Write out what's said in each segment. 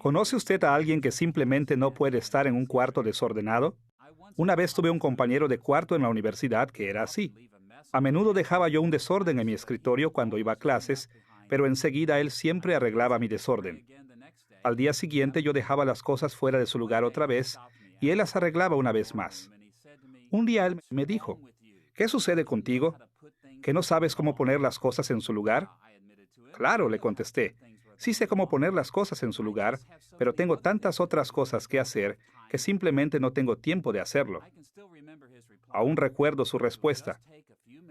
¿Conoce usted a alguien que simplemente no puede estar en un cuarto desordenado? Una vez tuve un compañero de cuarto en la universidad que era así. A menudo dejaba yo un desorden en mi escritorio cuando iba a clases, pero enseguida él siempre arreglaba mi desorden. Al día siguiente yo dejaba las cosas fuera de su lugar otra vez y él las arreglaba una vez más. Un día él me dijo, ¿qué sucede contigo? ¿Que no sabes cómo poner las cosas en su lugar? Claro, le contesté. Sí sé cómo poner las cosas en su lugar, pero tengo tantas otras cosas que hacer que simplemente no tengo tiempo de hacerlo. Aún recuerdo su respuesta.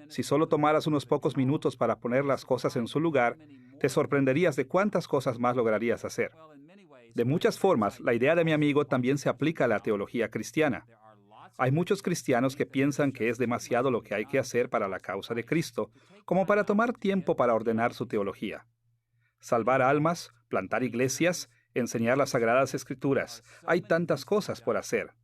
Si solo tomaras unos pocos minutos para poner las cosas en su lugar, te sorprenderías de cuántas cosas más lograrías hacer. De muchas formas, la idea de mi amigo también se aplica a la teología cristiana. Hay muchos cristianos que piensan que es demasiado lo que hay que hacer para la causa de Cristo, como para tomar tiempo para ordenar su teología. Salvar almas, plantar iglesias, enseñar las Sagradas Escrituras. Hay tantas cosas por hacer.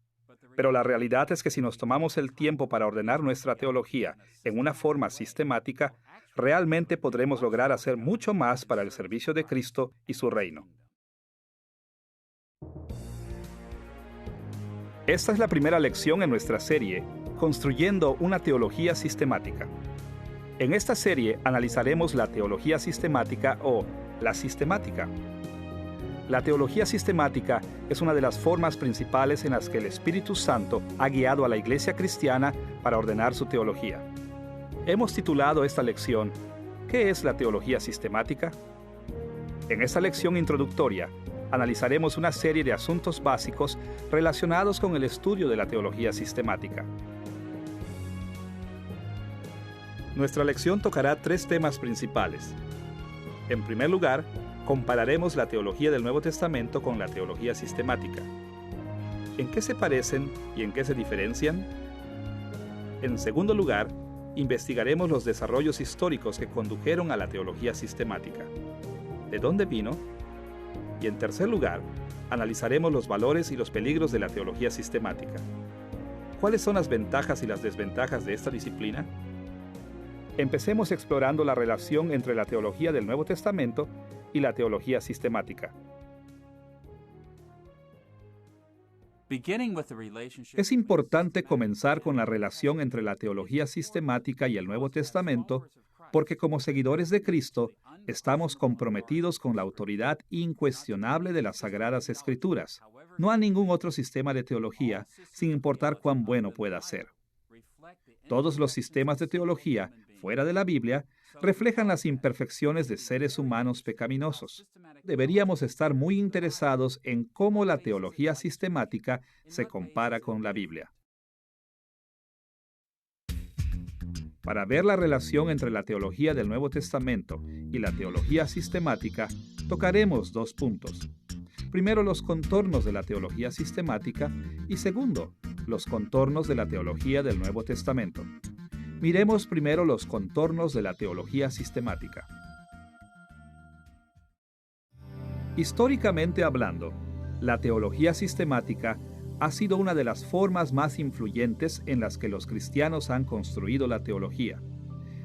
Pero la realidad es que si nos tomamos el tiempo para ordenar nuestra teología en una forma sistemática, realmente podremos lograr hacer mucho más para el servicio de Cristo y su reino. Esta es la primera lección en nuestra serie, Construyendo una teología sistemática. En esta serie analizaremos la teología sistemática o la sistemática. La teología sistemática es una de las formas principales en las que el Espíritu Santo ha guiado a la Iglesia cristiana para ordenar su teología. Hemos titulado esta lección, ¿qué es la teología sistemática? En esta lección introductoria, analizaremos una serie de asuntos básicos relacionados con el estudio de la teología sistemática. Nuestra lección tocará tres temas principales. En primer lugar, compararemos la teología del Nuevo Testamento con la teología sistemática. ¿En qué se parecen y en qué se diferencian? En segundo lugar, investigaremos los desarrollos históricos que condujeron a la teología sistemática. ¿De dónde vino? Y en tercer lugar, analizaremos los valores y los peligros de la teología sistemática. ¿Cuáles son las ventajas y las desventajas de esta disciplina? Empecemos explorando la relación entre la teología del Nuevo Testamento y la teología sistemática. Es importante comenzar con la relación entre la teología sistemática y el Nuevo Testamento, porque como seguidores de Cristo, estamos comprometidos con la autoridad incuestionable de las Sagradas Escrituras, no a ningún otro sistema de teología, sin importar cuán bueno pueda ser. Todos los sistemas de teología, fuera de la Biblia, reflejan las imperfecciones de seres humanos pecaminosos. Deberíamos estar muy interesados en cómo la teología sistemática se compara con la Biblia. Para ver la relación entre la teología del Nuevo Testamento y la teología sistemática, tocaremos dos puntos. Primero, los contornos de la teología sistemática y segundo, los contornos de la teología del Nuevo Testamento. Miremos primero los contornos de la teología sistemática. Históricamente hablando, la teología sistemática ha sido una de las formas más influyentes en las que los cristianos han construido la teología.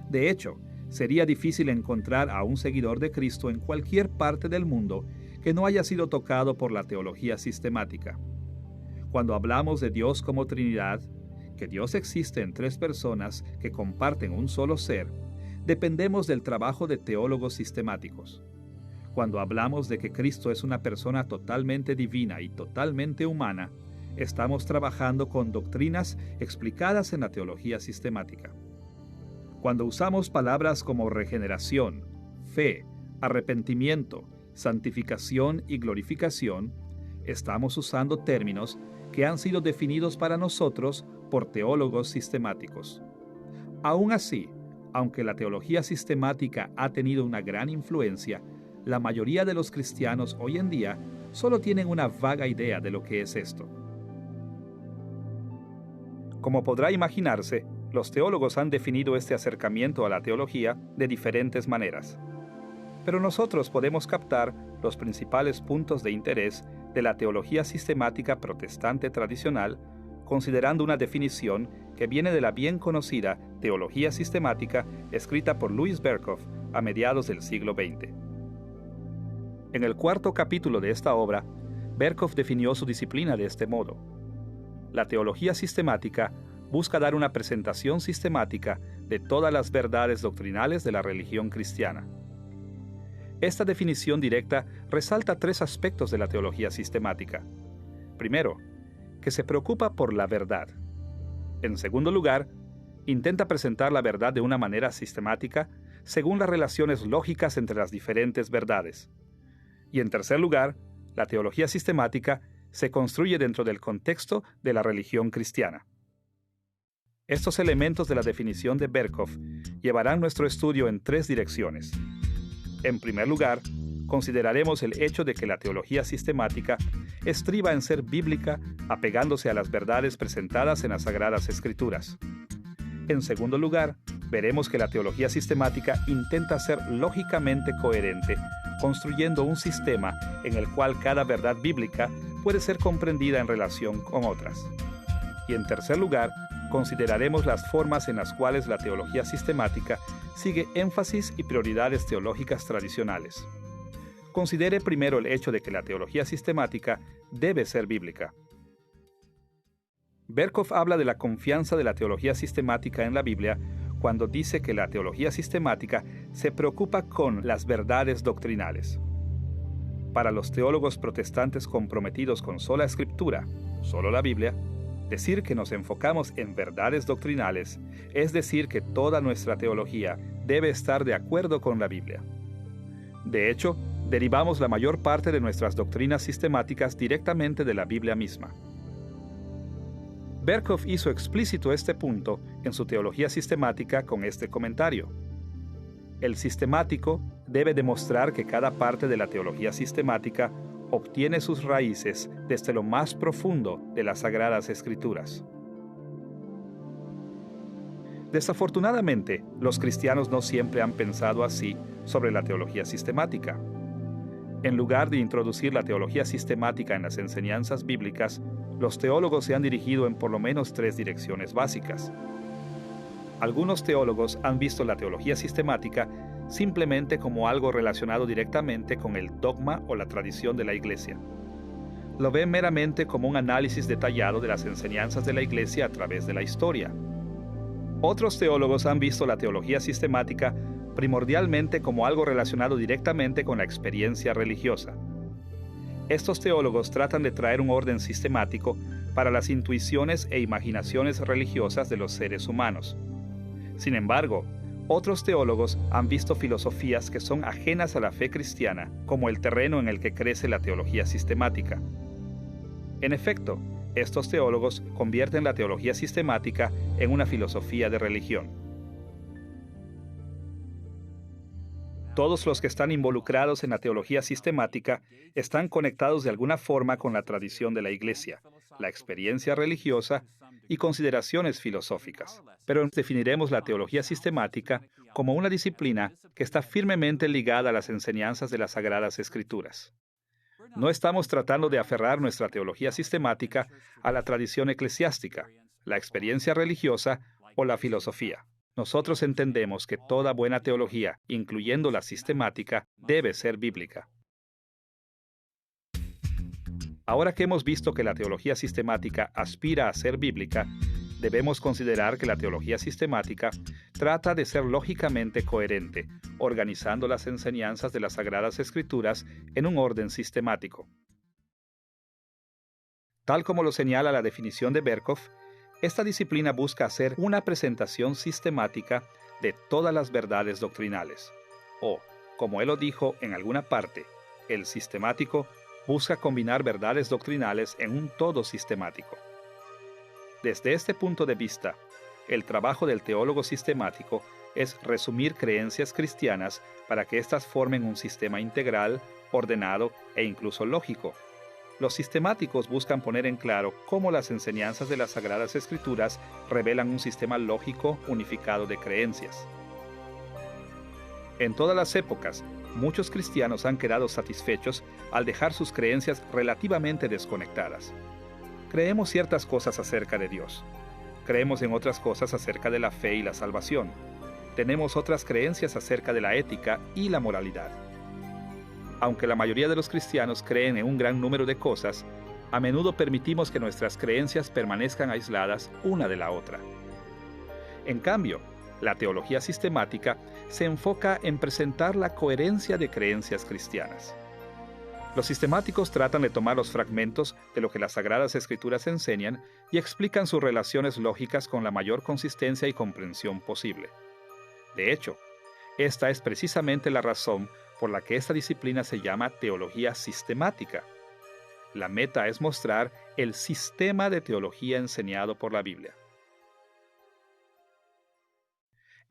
De hecho, sería difícil encontrar a un seguidor de Cristo en cualquier parte del mundo que no haya sido tocado por la teología sistemática. Cuando hablamos de Dios como Trinidad, que Dios existe en tres personas que comparten un solo ser, dependemos del trabajo de teólogos sistemáticos. Cuando hablamos de que Cristo es una persona totalmente divina y totalmente humana, estamos trabajando con doctrinas explicadas en la teología sistemática. Cuando usamos palabras como regeneración, fe, arrepentimiento, santificación y glorificación, estamos usando términos que han sido definidos para nosotros por teólogos sistemáticos. Aún así, aunque la teología sistemática ha tenido una gran influencia, la mayoría de los cristianos hoy en día solo tienen una vaga idea de lo que es esto. Como podrá imaginarse, los teólogos han definido este acercamiento a la teología de diferentes maneras. Pero nosotros podemos captar los principales puntos de interés de la teología sistemática protestante tradicional, considerando una definición que viene de la bien conocida teología sistemática escrita por Louis Berkhof a mediados del siglo XX. En el cuarto capítulo de esta obra, Berkhof definió su disciplina de este modo: la teología sistemática busca dar una presentación sistemática de todas las verdades doctrinales de la religión cristiana. Esta definición directa resalta tres aspectos de la teología sistemática. Primero, que se preocupa por la verdad. En segundo lugar, intenta presentar la verdad de una manera sistemática según las relaciones lógicas entre las diferentes verdades. Y en tercer lugar, la teología sistemática se construye dentro del contexto de la religión cristiana. Estos elementos de la definición de Berkhof llevarán nuestro estudio en tres direcciones. En primer lugar, consideraremos el hecho de que la teología sistemática estriba en ser bíblica, apegándose a las verdades presentadas en las Sagradas Escrituras. En segundo lugar, veremos que la teología sistemática intenta ser lógicamente coherente, construyendo un sistema en el cual cada verdad bíblica puede ser comprendida en relación con otras. Y en tercer lugar, consideraremos las formas en las cuales la teología sistemática sigue énfasis y prioridades teológicas tradicionales. Considere primero el hecho de que la teología sistemática debe ser bíblica. Berkhof habla de la confianza de la teología sistemática en la Biblia cuando dice que la teología sistemática se preocupa con las verdades doctrinales. Para los teólogos protestantes comprometidos con sola Escritura, solo la Biblia, decir que nos enfocamos en verdades doctrinales es decir que toda nuestra teología debe estar de acuerdo con la Biblia. De hecho, derivamos la mayor parte de nuestras doctrinas sistemáticas directamente de la Biblia misma. Berkhof hizo explícito este punto en su teología sistemática con este comentario: el sistemático debe demostrar que cada parte de la teología sistemática obtiene sus raíces desde lo más profundo de las Sagradas Escrituras. Desafortunadamente, los cristianos no siempre han pensado así sobre la teología sistemática. En lugar de introducir la teología sistemática en las enseñanzas bíblicas, los teólogos se han dirigido en por lo menos tres direcciones básicas. Algunos teólogos han visto la teología sistemática simplemente como algo relacionado directamente con el dogma o la tradición de la Iglesia. Lo ven meramente como un análisis detallado de las enseñanzas de la Iglesia a través de la historia. Otros teólogos han visto la teología sistemática primordialmente como algo relacionado directamente con la experiencia religiosa. Estos teólogos tratan de traer un orden sistemático para las intuiciones e imaginaciones religiosas de los seres humanos. Sin embargo, otros teólogos han visto filosofías que son ajenas a la fe cristiana como el terreno en el que crece la teología sistemática. En efecto, estos teólogos convierten la teología sistemática en una filosofía de religión. Todos los que están involucrados en la teología sistemática están conectados de alguna forma con la tradición de la Iglesia, la experiencia religiosa y consideraciones filosóficas. Pero definiremos la teología sistemática como una disciplina que está firmemente ligada a las enseñanzas de las Sagradas Escrituras. No estamos tratando de aferrar nuestra teología sistemática a la tradición eclesiástica, la experiencia religiosa o la filosofía. Nosotros entendemos que toda buena teología, incluyendo la sistemática, debe ser bíblica. Ahora que hemos visto que la teología sistemática aspira a ser bíblica, debemos considerar que la teología sistemática trata de ser lógicamente coherente, organizando las enseñanzas de las Sagradas Escrituras en un orden sistemático. Tal como lo señala la definición de Berkhof, esta disciplina busca hacer una presentación sistemática de todas las verdades doctrinales. O, como él lo dijo en alguna parte, el sistemático busca combinar verdades doctrinales en un todo sistemático. Desde este punto de vista, el trabajo del teólogo sistemático es resumir creencias cristianas para que éstas formen un sistema integral, ordenado e incluso lógico. Los sistemáticos buscan poner en claro cómo las enseñanzas de las Sagradas Escrituras revelan un sistema lógico unificado de creencias. En todas las épocas, muchos cristianos han quedado satisfechos al dejar sus creencias relativamente desconectadas. Creemos ciertas cosas acerca de Dios. Creemos en otras cosas acerca de la fe y la salvación. Tenemos otras creencias acerca de la ética y la moralidad. Aunque la mayoría de los cristianos creen en un gran número de cosas, a menudo permitimos que nuestras creencias permanezcan aisladas una de la otra. En cambio, la teología sistemática se enfoca en presentar la coherencia de creencias cristianas. Los sistemáticos tratan de tomar los fragmentos de lo que las Sagradas Escrituras enseñan y explican sus relaciones lógicas con la mayor consistencia y comprensión posible. De hecho, esta es precisamente la razón por la que esta disciplina se llama teología sistemática. La meta es mostrar el sistema de teología enseñado por la Biblia.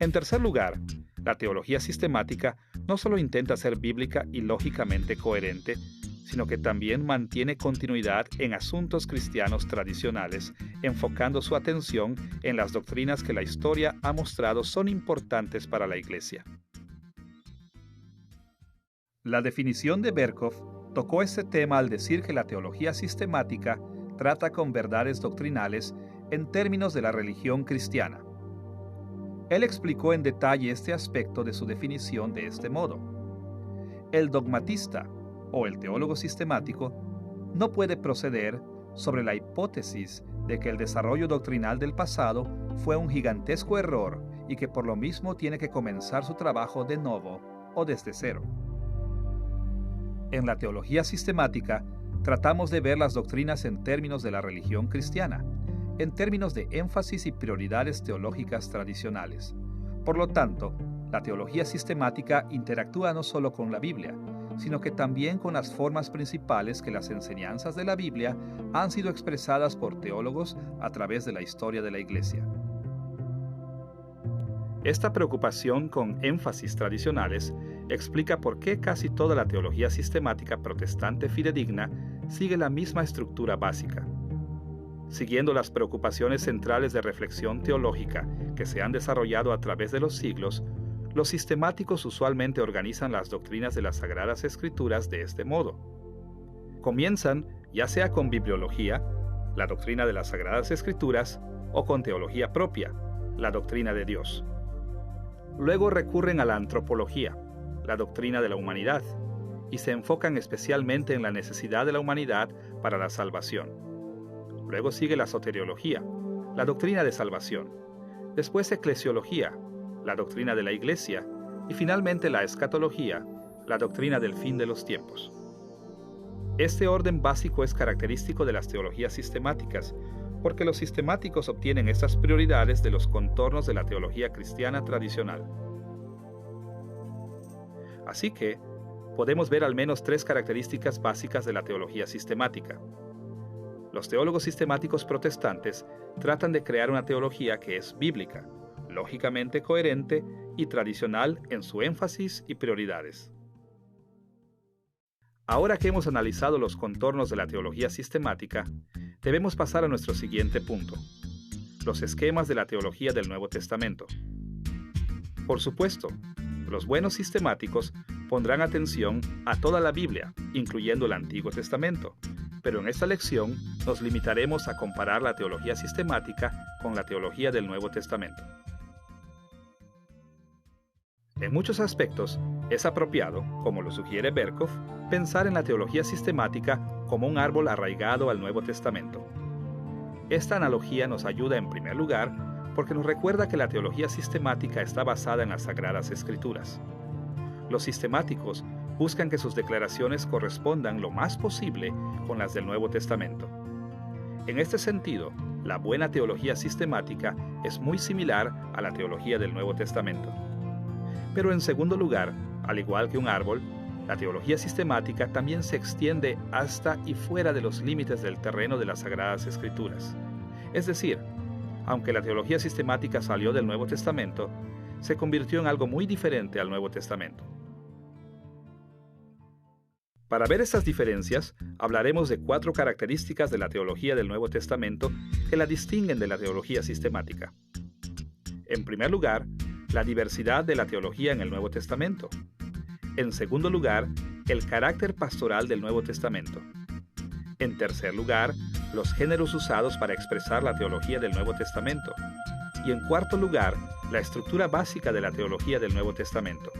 En tercer lugar, la teología sistemática no solo intenta ser bíblica y lógicamente coherente, sino que también mantiene continuidad en asuntos cristianos tradicionales, enfocando su atención en las doctrinas que la historia ha mostrado son importantes para la Iglesia. La definición de Berkhof tocó este tema al decir que la teología sistemática trata con verdades doctrinales en términos de la religión cristiana. Él explicó en detalle este aspecto de su definición de este modo. El dogmatista, o el teólogo sistemático, no puede proceder sobre la hipótesis de que el desarrollo doctrinal del pasado fue un gigantesco error y que por lo mismo tiene que comenzar su trabajo de nuevo o desde cero. En la teología sistemática, tratamos de ver las doctrinas en términos de la religión cristiana, en términos de énfasis y prioridades teológicas tradicionales. Por lo tanto, la teología sistemática interactúa no solo con la Biblia, sino que también con las formas principales que las enseñanzas de la Biblia han sido expresadas por teólogos a través de la historia de la Iglesia. Esta preocupación con énfasis tradicionales explica por qué casi toda la teología sistemática protestante fidedigna sigue la misma estructura básica. Siguiendo las preocupaciones centrales de reflexión teológica que se han desarrollado a través de los siglos, los sistemáticos usualmente organizan las doctrinas de las Sagradas Escrituras de este modo. Comienzan ya sea con bibliología, la doctrina de las Sagradas Escrituras, o con teología propia, la doctrina de Dios. Luego recurren a la antropología, la doctrina de la humanidad, y se enfocan especialmente en la necesidad de la humanidad para la salvación. Luego sigue la soteriología, la doctrina de salvación. Después eclesiología, la doctrina de la Iglesia. Y finalmente la escatología, la doctrina del fin de los tiempos. Este orden básico es característico de las teologías sistemáticas, porque los sistemáticos obtienen estas prioridades de los contornos de la teología cristiana tradicional. Así que, podemos ver al menos tres características básicas de la teología sistemática. Los teólogos sistemáticos protestantes tratan de crear una teología que es bíblica, lógicamente coherente y tradicional en su énfasis y prioridades. Ahora que hemos analizado los contornos de la teología sistemática, debemos pasar a nuestro siguiente punto: los esquemas de la teología del Nuevo Testamento. Por supuesto, los buenos sistemáticos pondrán atención a toda la Biblia, incluyendo el Antiguo Testamento, pero en esta lección nos limitaremos a comparar la teología sistemática con la teología del Nuevo Testamento. En muchos aspectos, es apropiado, como lo sugiere Berkhof, pensar en la teología sistemática como un árbol arraigado al Nuevo Testamento. Esta analogía nos ayuda en primer lugar porque nos recuerda que la teología sistemática está basada en las Sagradas Escrituras. Los sistemáticos buscan que sus declaraciones correspondan lo más posible con las del Nuevo Testamento. En este sentido, la buena teología sistemática es muy similar a la teología del Nuevo Testamento. Pero en segundo lugar, al igual que un árbol, la teología sistemática también se extiende hasta y fuera de los límites del terreno de las Sagradas Escrituras. Es decir, aunque la teología sistemática salió del Nuevo Testamento, se convirtió en algo muy diferente al Nuevo Testamento. Para ver estas diferencias, hablaremos de 4 características de la teología del Nuevo Testamento que la distinguen de la teología sistemática. En primer lugar, la diversidad de la teología en el Nuevo Testamento. En segundo lugar, el carácter pastoral del Nuevo Testamento. En tercer lugar, los géneros usados para expresar la teología del Nuevo Testamento. Y en cuarto lugar, la estructura básica de la teología del Nuevo Testamento.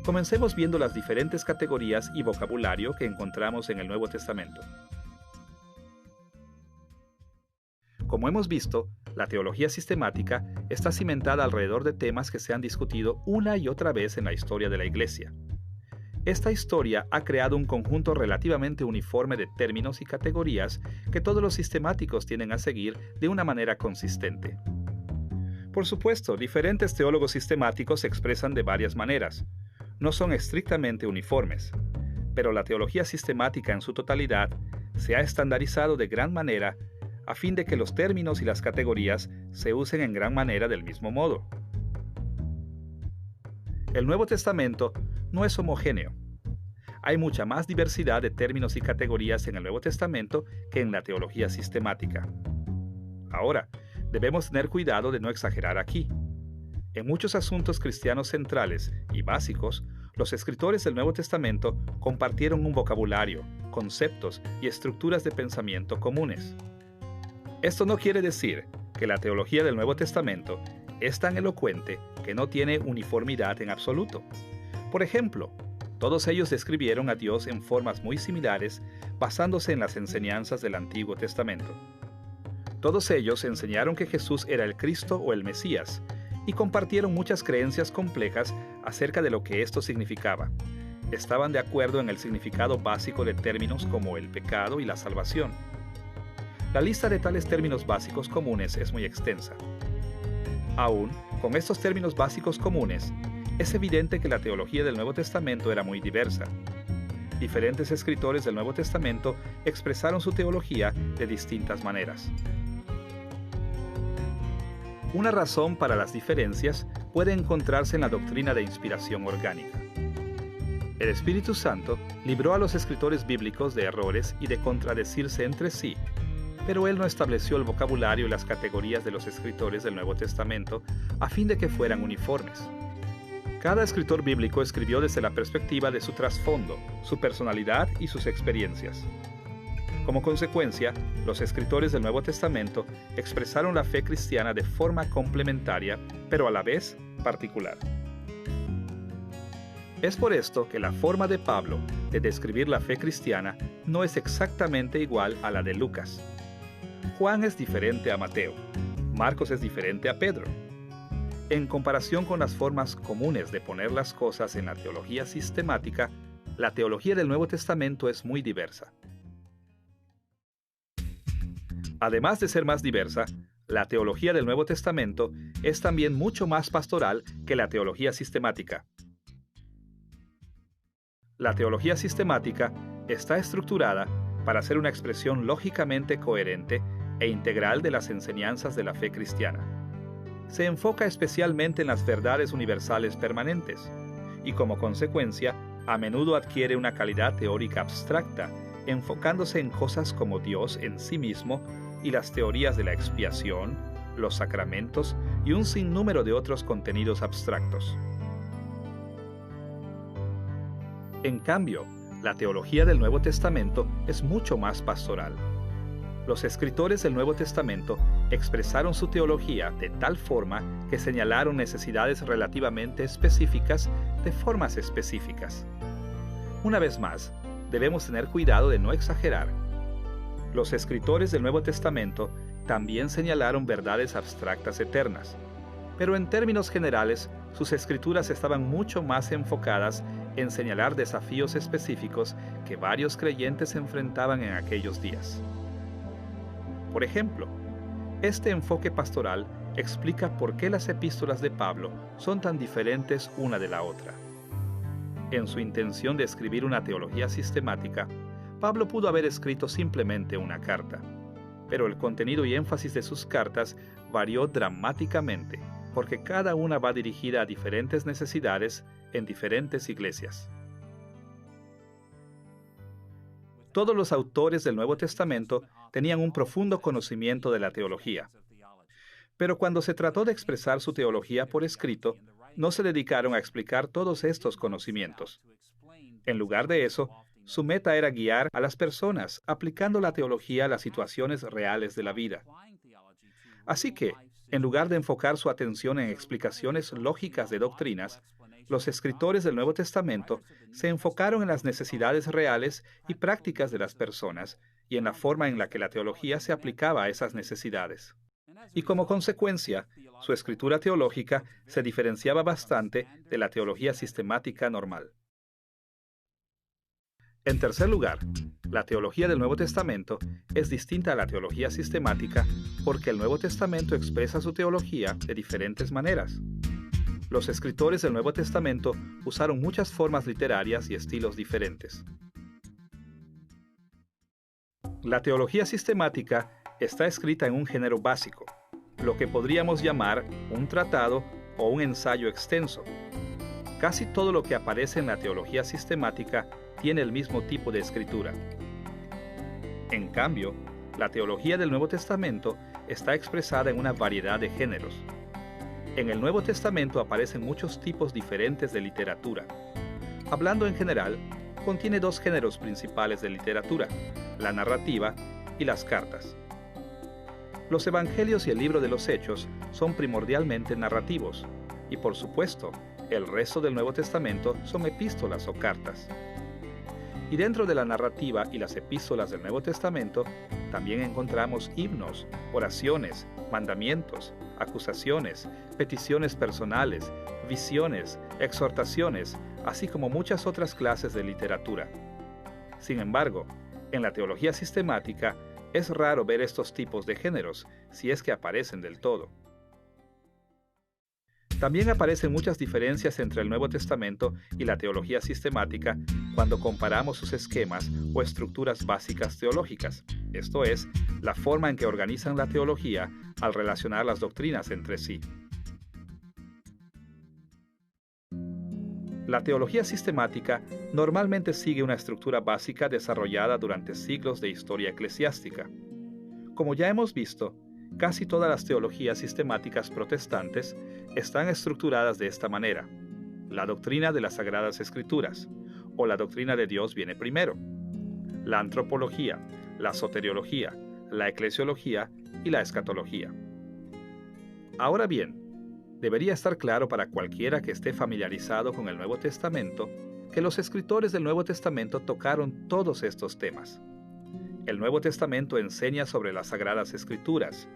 Comencemos viendo las diferentes categorías y vocabulario que encontramos en el Nuevo Testamento. Como hemos visto, la teología sistemática está cimentada alrededor de temas que se han discutido una y otra vez en la historia de la Iglesia. Esta historia ha creado un conjunto relativamente uniforme de términos y categorías que todos los sistemáticos tienden a seguir de una manera consistente. Por supuesto, diferentes teólogos sistemáticos se expresan de varias maneras. No son estrictamente uniformes, pero la teología sistemática en su totalidad se ha estandarizado de gran manera a fin de que los términos y las categorías se usen en gran manera del mismo modo. El Nuevo Testamento no es homogéneo. Hay mucha más diversidad de términos y categorías en el Nuevo Testamento que en la teología sistemática. Ahora, debemos tener cuidado de no exagerar aquí. En muchos asuntos cristianos centrales y básicos, los escritores del Nuevo Testamento compartieron un vocabulario, conceptos y estructuras de pensamiento comunes. Esto no quiere decir que la teología del Nuevo Testamento es tan elocuente que no tiene uniformidad en absoluto. Por ejemplo, todos ellos describieron a Dios en formas muy similares basándose en las enseñanzas del Antiguo Testamento. Todos ellos enseñaron que Jesús era el Cristo o el Mesías y compartieron muchas creencias complejas acerca de lo que esto significaba. Estaban de acuerdo en el significado básico de términos como el pecado y la salvación. La lista de tales términos básicos comunes es muy extensa. Aún con estos términos básicos comunes, es evidente que la teología del Nuevo Testamento era muy diversa. Diferentes escritores del Nuevo Testamento expresaron su teología de distintas maneras. Una razón para las diferencias puede encontrarse en la doctrina de inspiración orgánica. El Espíritu Santo libró a los escritores bíblicos de errores y de contradecirse entre sí, pero Él no estableció el vocabulario y las categorías de los escritores del Nuevo Testamento a fin de que fueran uniformes. Cada escritor bíblico escribió desde la perspectiva de su trasfondo, su personalidad y sus experiencias. Como consecuencia, los escritores del Nuevo Testamento expresaron la fe cristiana de forma complementaria, pero a la vez particular. Es por esto que la forma de Pablo de describir la fe cristiana no es exactamente igual a la de Lucas. Juan es diferente a Mateo. Marcos es diferente a Pedro. En comparación con las formas comunes de poner las cosas en la teología sistemática, la teología del Nuevo Testamento es muy diversa. Además de ser más diversa, la teología del Nuevo Testamento es también mucho más pastoral que la teología sistemática. La teología sistemática está estructurada para ser una expresión lógicamente coherente e integral de las enseñanzas de la fe cristiana. Se enfoca especialmente en las verdades universales permanentes y, como consecuencia, a menudo adquiere una calidad teórica abstracta, enfocándose en cosas como Dios en sí mismo y las teorías de la expiación, los sacramentos y un sinnúmero de otros contenidos abstractos. En cambio, la teología del Nuevo Testamento es mucho más pastoral. Los escritores del Nuevo Testamento expresaron su teología de tal forma que señalaron necesidades relativamente específicas de formas específicas. Una vez más, debemos tener cuidado de no exagerar. Los escritores del Nuevo Testamento también señalaron verdades abstractas eternas, pero en términos generales, sus escrituras estaban mucho más enfocadas en señalar desafíos específicos que varios creyentes enfrentaban en aquellos días. Por ejemplo, este enfoque pastoral explica por qué las epístolas de Pablo son tan diferentes una de la otra. En su intención de escribir una teología sistemática, Pablo pudo haber escrito simplemente una carta, pero el contenido y énfasis de sus cartas varió dramáticamente, porque cada una va dirigida a diferentes necesidades en diferentes iglesias. Todos los autores del Nuevo Testamento tenían un profundo conocimiento de la teología. Pero cuando se trató de expresar su teología por escrito, no se dedicaron a explicar todos estos conocimientos. En lugar de eso, su meta era guiar a las personas, aplicando la teología a las situaciones reales de la vida. Así que, en lugar de enfocar su atención en explicaciones lógicas de doctrinas, Los escritores del Nuevo Testamento se enfocaron en las necesidades reales y prácticas de las personas y en la forma en la que la teología se aplicaba a esas necesidades. Y como consecuencia, su escritura teológica se diferenciaba bastante de la teología sistemática normal. En tercer lugar, la teología del Nuevo Testamento es distinta a la teología sistemática porque el Nuevo Testamento expresa su teología de diferentes maneras. Los escritores del Nuevo Testamento usaron muchas formas literarias y estilos diferentes. La teología sistemática está escrita en un género básico, lo que podríamos llamar un tratado o un ensayo extenso. Casi todo lo que aparece en la teología sistemática tiene el mismo tipo de escritura. En cambio, la teología del Nuevo Testamento está expresada en una variedad de géneros. En el Nuevo Testamento aparecen muchos tipos diferentes de literatura. Hablando en general, contiene dos géneros principales de literatura, la narrativa y las cartas. Los Evangelios y el libro de los Hechos son primordialmente narrativos, y por supuesto, el resto del Nuevo Testamento son epístolas o cartas. Y dentro de la narrativa y las epístolas del Nuevo Testamento, también encontramos himnos, oraciones, mandamientos, acusaciones, peticiones personales, visiones, exhortaciones, así como muchas otras clases de literatura. Sin embargo, en la teología sistemática es raro ver estos tipos de géneros, si es que aparecen del todo. También aparecen muchas diferencias entre el Nuevo Testamento y la teología sistemática cuando comparamos sus esquemas o estructuras básicas teológicas, esto es, la forma en que organizan la teología al relacionar las doctrinas entre sí. La teología sistemática normalmente sigue una estructura básica desarrollada durante siglos de historia eclesiástica. Como ya hemos visto, casi todas las teologías sistemáticas protestantes están estructuradas de esta manera. La doctrina de las Sagradas Escrituras, o la doctrina de Dios viene primero. La antropología, la soteriología, la eclesiología y la escatología. Ahora bien, debería estar claro para cualquiera que esté familiarizado con el Nuevo Testamento que los escritores del Nuevo Testamento tocaron todos estos temas. El Nuevo Testamento enseña sobre las Sagradas Escrituras,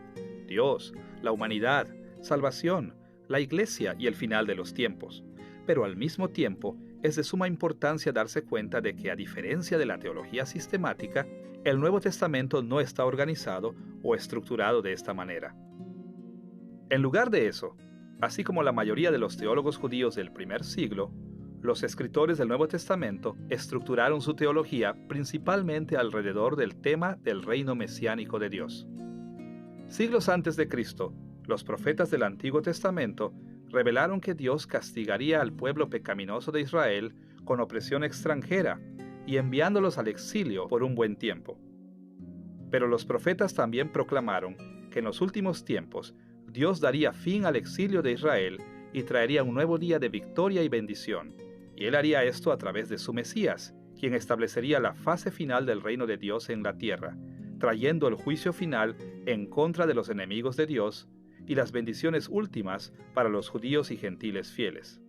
Dios, la humanidad, salvación, la Iglesia y el final de los tiempos. Pero al mismo tiempo, es de suma importancia darse cuenta de que, a diferencia de la teología sistemática, el Nuevo Testamento no está organizado o estructurado de esta manera. En lugar de eso, así como la mayoría de los teólogos judíos del primer siglo, los escritores del Nuevo Testamento estructuraron su teología principalmente alrededor del tema del reino mesiánico de Dios. Siglos antes de Cristo, los profetas del Antiguo Testamento revelaron que Dios castigaría al pueblo pecaminoso de Israel con opresión extranjera y enviándolos al exilio por un buen tiempo. Pero los profetas también proclamaron que en los últimos tiempos Dios daría fin al exilio de Israel y traería un nuevo día de victoria y bendición. Y Él haría esto a través de su Mesías, quien establecería la fase final del reino de Dios en la tierra, trayendo el juicio final en contra de los enemigos de Dios y las bendiciones últimas para los judíos y gentiles fieles.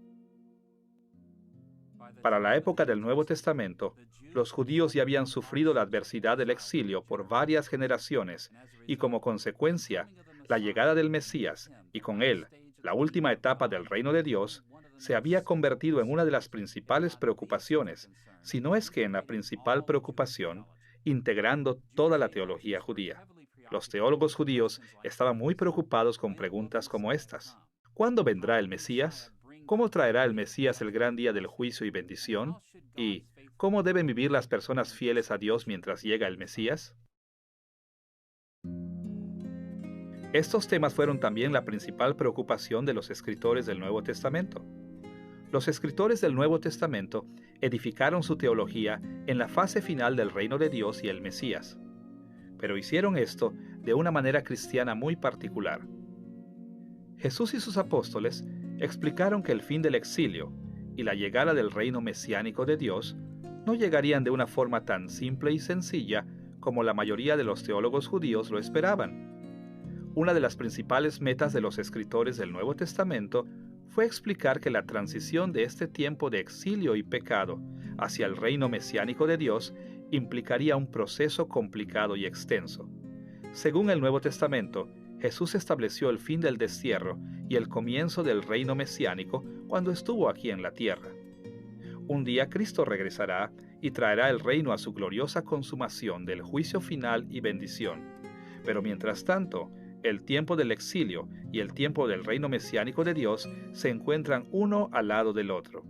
Para la época del Nuevo Testamento, los judíos ya habían sufrido la adversidad del exilio por varias generaciones y como consecuencia, la llegada del Mesías y con él, la última etapa del reino de Dios, se había convertido en una de las principales preocupaciones, si no es que en la principal preocupación, integrando toda la teología judía. Los teólogos judíos estaban muy preocupados con preguntas como estas. ¿Cuándo vendrá el Mesías? ¿Cómo traerá el Mesías el gran día del juicio y bendición? ¿Y cómo deben vivir las personas fieles a Dios mientras llega el Mesías? Estos temas fueron también la principal preocupación de los escritores del Nuevo Testamento. Los escritores del Nuevo Testamento edificaron su teología en la fase final del reino de Dios y el Mesías, pero hicieron esto de una manera cristiana muy particular. Jesús y sus apóstoles explicaron que el fin del exilio y la llegada del reino mesiánico de Dios no llegarían de una forma tan simple y sencilla como la mayoría de los teólogos judíos lo esperaban. Una de las principales metas de los escritores del Nuevo Testamento fue explicar que la transición de este tiempo de exilio y pecado hacia el reino mesiánico de Dios implicaría un proceso complicado y extenso. Según el Nuevo Testamento, Jesús estableció el fin del destierro y el comienzo del reino mesiánico cuando estuvo aquí en la tierra. Un día Cristo regresará y traerá el reino a su gloriosa consumación del juicio final y bendición. Pero mientras tanto, el tiempo del exilio y el tiempo del reino mesiánico de Dios se encuentran uno al lado del otro.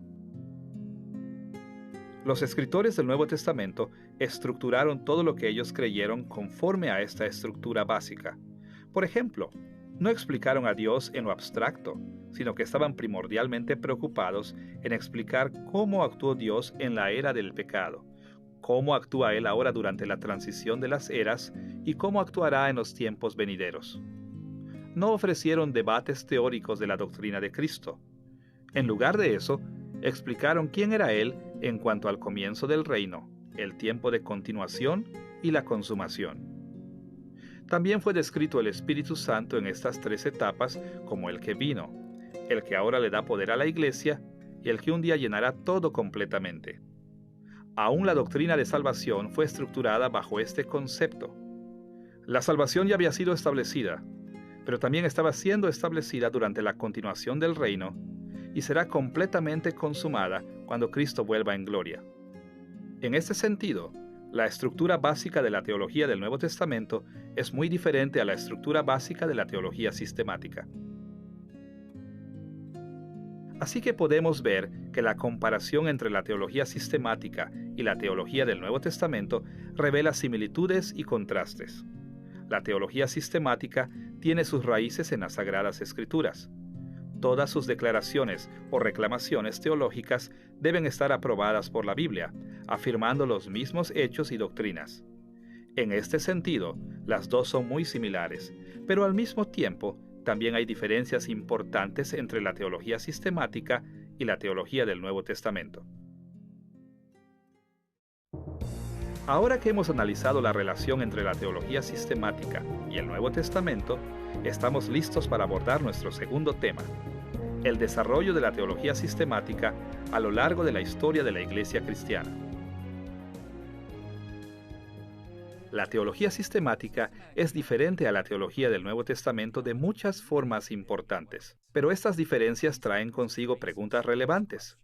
Los escritores del Nuevo Testamento estructuraron todo lo que ellos creyeron conforme a esta estructura básica. Por ejemplo, no explicaron a Dios en lo abstracto, sino que estaban primordialmente preocupados en explicar cómo actuó Dios en la era del pecado, cómo actúa Él ahora durante la transición de las eras y cómo actuará en los tiempos venideros. No ofrecieron debates teóricos de la doctrina de Cristo. En lugar de eso, explicaron quién era Él en cuanto al comienzo del reino, el tiempo de continuación y la consumación. También fue descrito el Espíritu Santo en estas tres etapas como el que vino, el que ahora le da poder a la Iglesia y el que un día llenará todo completamente. Aún la doctrina de salvación fue estructurada bajo este concepto. La salvación ya había sido establecida, pero también estaba siendo establecida durante la continuación del reino y será completamente consumada cuando Cristo vuelva en gloria. En este sentido, la estructura básica de la teología del Nuevo Testamento es muy diferente a la estructura básica de la teología sistemática. Así que podemos ver que la comparación entre la teología sistemática y la teología del Nuevo Testamento revela similitudes y contrastes. La teología sistemática tiene sus raíces en las Sagradas Escrituras. Todas sus declaraciones o reclamaciones teológicas deben estar aprobadas por la Biblia, afirmando los mismos hechos y doctrinas. En este sentido, las dos son muy similares, pero al mismo tiempo también hay diferencias importantes entre la teología sistemática y la teología del Nuevo Testamento. Ahora que hemos analizado la relación entre la teología sistemática y el Nuevo Testamento, estamos listos para abordar nuestro segundo tema: el desarrollo de la teología sistemática a lo largo de la historia de la Iglesia cristiana. La teología sistemática es diferente a la teología del Nuevo Testamento de muchas formas importantes, pero estas diferencias traen consigo preguntas relevantes.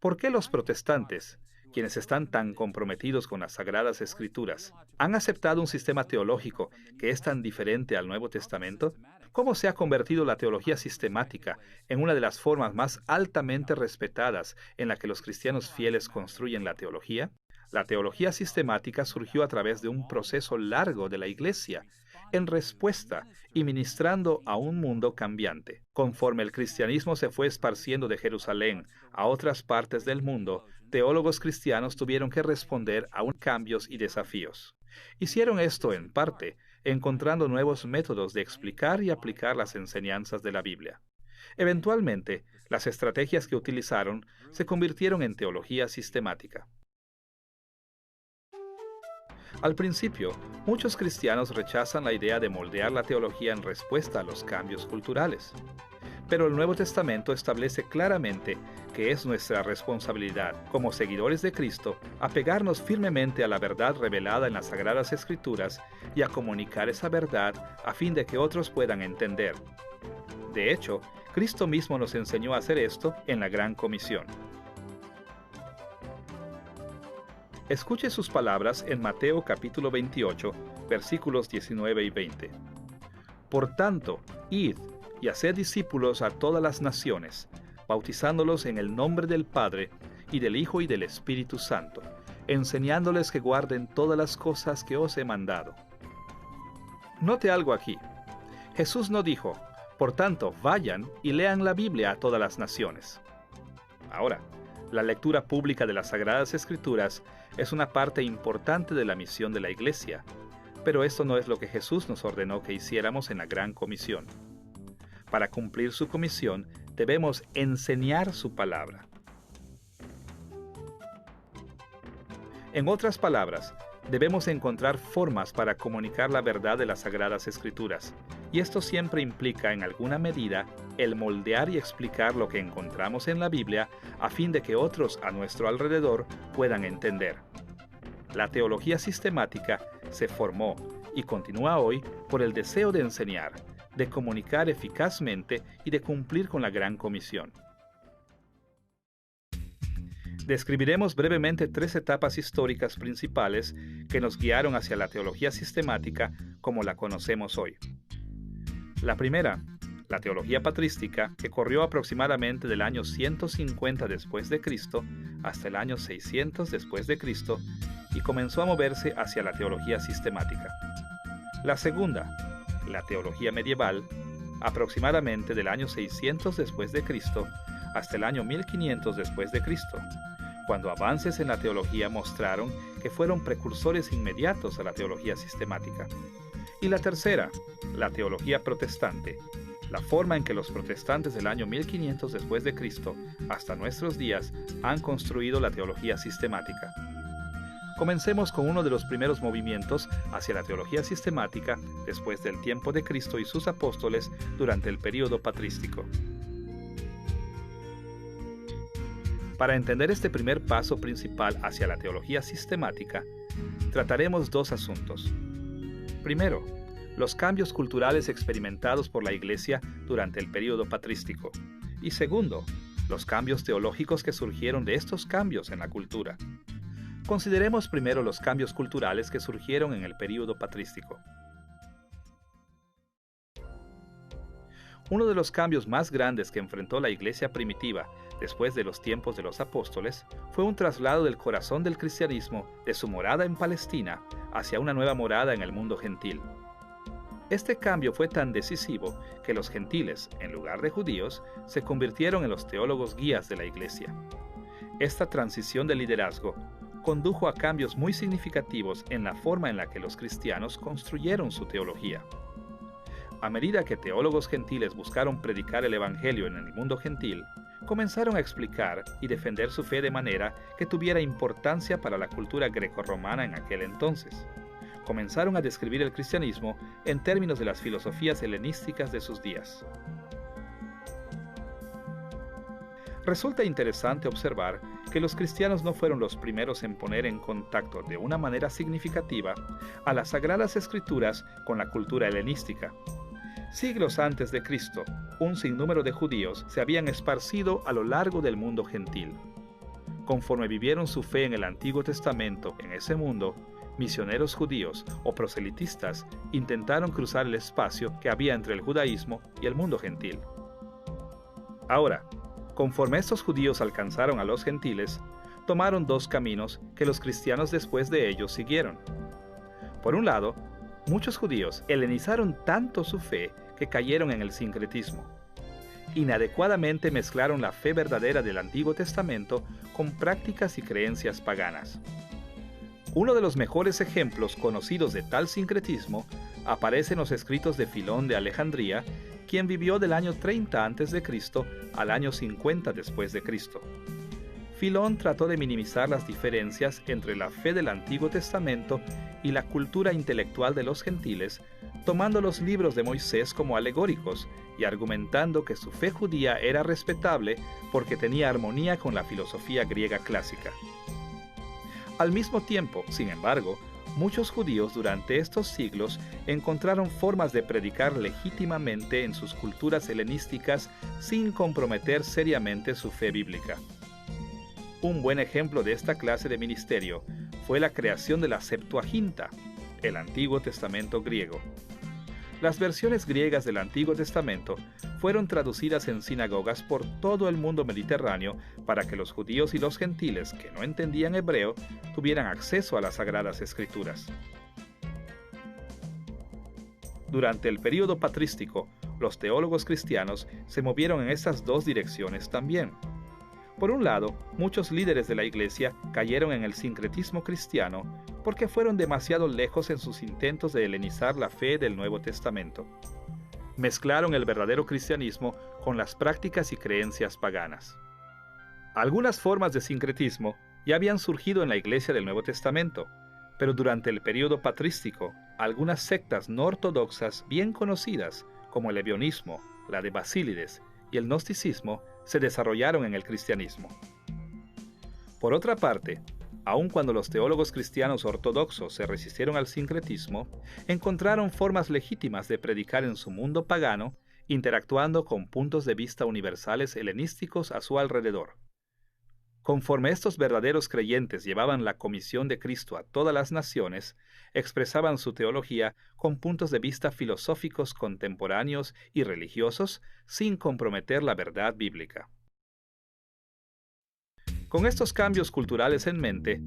¿Por qué los protestantes, quienes están tan comprometidos con las Sagradas Escrituras, han aceptado un sistema teológico que es tan diferente al Nuevo Testamento? ¿Cómo se ha convertido la teología sistemática en una de las formas más altamente respetadas en la que los cristianos fieles construyen la teología? La teología sistemática surgió a través de un proceso largo de la Iglesia, en respuesta y ministrando a un mundo cambiante. Conforme el cristianismo se fue esparciendo de Jerusalén a otras partes del mundo, teólogos cristianos tuvieron que responder a cambios y desafíos. Hicieron esto en parte encontrando nuevos métodos de explicar y aplicar las enseñanzas de la Biblia. Eventualmente, las estrategias que utilizaron se convirtieron en teología sistemática. Al principio, muchos cristianos rechazan la idea de moldear la teología en respuesta a los cambios culturales. Pero el Nuevo Testamento establece claramente que es nuestra responsabilidad, como seguidores de Cristo, apegarnos firmemente a la verdad revelada en las Sagradas Escrituras y a comunicar esa verdad a fin de que otros puedan entender. De hecho, Cristo mismo nos enseñó a hacer esto en la Gran Comisión. Escuche sus palabras en Mateo capítulo 28, versículos 19 y 20. Por tanto, id y haced discípulos a todas las naciones, bautizándolos en el nombre del Padre, y del Hijo y del Espíritu Santo, enseñándoles que guarden todas las cosas que os he mandado. Note algo aquí. Jesús no dijo, por tanto, vayan y lean la Biblia a todas las naciones. Ahora, la lectura pública de las Sagradas Escrituras es una parte importante de la misión de la Iglesia, pero esto no es lo que Jesús nos ordenó que hiciéramos en la Gran Comisión. Para cumplir su comisión, debemos enseñar su palabra. En otras palabras, Debemos encontrar formas para comunicar la verdad de las Sagradas Escrituras, y esto siempre implica en alguna medida el moldear y explicar lo que encontramos en la Biblia a fin de que otros a nuestro alrededor puedan entender. La teología sistemática se formó y continúa hoy por el deseo de enseñar, de comunicar eficazmente y de cumplir con la Gran Comisión. Describiremos brevemente 3 etapas históricas principales que nos guiaron hacia la teología sistemática como la conocemos hoy. La primera, la teología patrística, que corrió aproximadamente del año 150 después de Cristo hasta el año 600 después de Cristo y comenzó a moverse hacia la teología sistemática. La segunda, la teología medieval, aproximadamente del año 600 después de Cristo hasta el año 1500 después de Cristo, cuando avances en la teología mostraron que fueron precursores inmediatos a la teología sistemática. Y la tercera, la teología protestante, la forma en que los protestantes del año 1500 después de Cristo hasta nuestros días han construido la teología sistemática. Comencemos con uno de los primeros movimientos hacia la teología sistemática después del tiempo de Cristo y sus apóstoles durante el período patrístico. Para entender este primer paso principal hacia la teología sistemática, trataremos 2 asuntos. Primero, los cambios culturales experimentados por la Iglesia durante el período patrístico. Y segundo, los cambios teológicos que surgieron de estos cambios en la cultura. Consideremos primero los cambios culturales que surgieron en el período patrístico. Uno de los cambios más grandes que enfrentó la Iglesia primitiva después de los tiempos de los apóstoles fue un traslado del corazón del cristianismo de su morada en Palestina hacia una nueva morada en el mundo gentil. Este cambio fue tan decisivo que los gentiles, en lugar de judíos, se convirtieron en los teólogos guías de la Iglesia. Esta transición de liderazgo condujo a cambios muy significativos en la forma en la que los cristianos construyeron su teología. A medida que teólogos gentiles buscaron predicar el Evangelio en el mundo gentil, comenzaron a explicar y defender su fe de manera que tuviera importancia para la cultura grecorromana en aquel entonces. Comenzaron a describir el cristianismo en términos de las filosofías helenísticas de sus días. Resulta interesante observar que los cristianos no fueron los primeros en poner en contacto de una manera significativa a las Sagradas Escrituras con la cultura helenística. Siglos antes de Cristo, un sinnúmero de judíos se habían esparcido a lo largo del mundo gentil. Conforme vivieron su fe en el Antiguo Testamento en ese mundo, misioneros judíos o proselitistas intentaron cruzar el espacio que había entre el judaísmo y el mundo gentil. Ahora, conforme estos judíos alcanzaron a los gentiles, tomaron 2 caminos que los cristianos después de ellos siguieron. Por un lado, muchos judíos helenizaron tanto su fe que cayeron en el sincretismo. Inadecuadamente mezclaron la fe verdadera del Antiguo Testamento con prácticas y creencias paganas. Uno de los mejores ejemplos conocidos de tal sincretismo aparece en los escritos de Filón de Alejandría, quien vivió del año 30 a.C. al año 50 después de Cristo. Filón trató de minimizar las diferencias entre la fe del Antiguo Testamento y la cultura intelectual de los gentiles, tomando los libros de Moisés como alegóricos y argumentando que su fe judía era respetable porque tenía armonía con la filosofía griega clásica. Al mismo tiempo, sin embargo, muchos judíos durante estos siglos encontraron formas de predicar legítimamente en sus culturas helenísticas sin comprometer seriamente su fe bíblica. Un buen ejemplo de esta clase de ministerio fue la creación de la Septuaginta, el Antiguo Testamento griego. Las versiones griegas del Antiguo Testamento fueron traducidas en sinagogas por todo el mundo mediterráneo para que los judíos y los gentiles que no entendían hebreo tuvieran acceso a las Sagradas Escrituras. Durante el período patrístico, los teólogos cristianos se movieron en estas 2 direcciones también. Por un lado, muchos líderes de la Iglesia cayeron en el sincretismo cristiano porque fueron demasiado lejos en sus intentos de helenizar la fe del Nuevo Testamento. Mezclaron el verdadero cristianismo con las prácticas y creencias paganas. Algunas formas de sincretismo ya habían surgido en la Iglesia del Nuevo Testamento, Pero durante el período patrístico, algunas sectas no ortodoxas bien conocidas, como el ebionismo, la de Basílides y el gnosticismo, se desarrollaron en el cristianismo. Por otra parte, aun cuando los teólogos cristianos ortodoxos se resistieron al sincretismo, encontraron formas legítimas de predicar en su mundo pagano, interactuando con puntos de vista universales helenísticos a su alrededor. Conforme estos verdaderos creyentes llevaban la comisión de Cristo a todas las naciones, expresaban su teología con puntos de vista filosóficos contemporáneos y religiosos sin comprometer la verdad bíblica. Con estos cambios culturales en mente,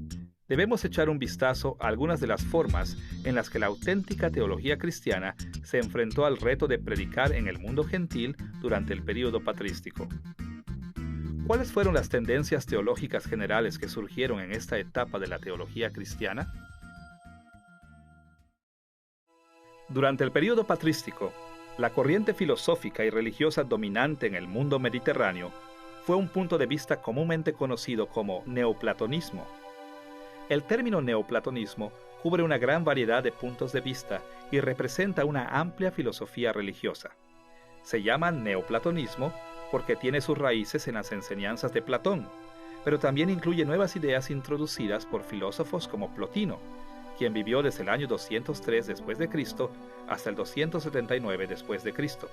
debemos echar un vistazo a algunas de las formas en las que la auténtica teología cristiana se enfrentó al reto de predicar en el mundo gentil durante el período patrístico. ¿Cuáles fueron las tendencias teológicas generales que surgieron en esta etapa de la teología cristiana? Durante el período patrístico, la corriente filosófica y religiosa dominante en el mundo mediterráneo fue un punto de vista comúnmente conocido como neoplatonismo. El término neoplatonismo cubre una gran variedad de puntos de vista y representa una amplia filosofía religiosa. Se llama neoplatonismo porque tiene sus raíces en las enseñanzas de Platón, pero también incluye nuevas ideas introducidas por filósofos como Plotino, quien vivió desde el año 203 después de Cristo hasta el 279 después de Cristo.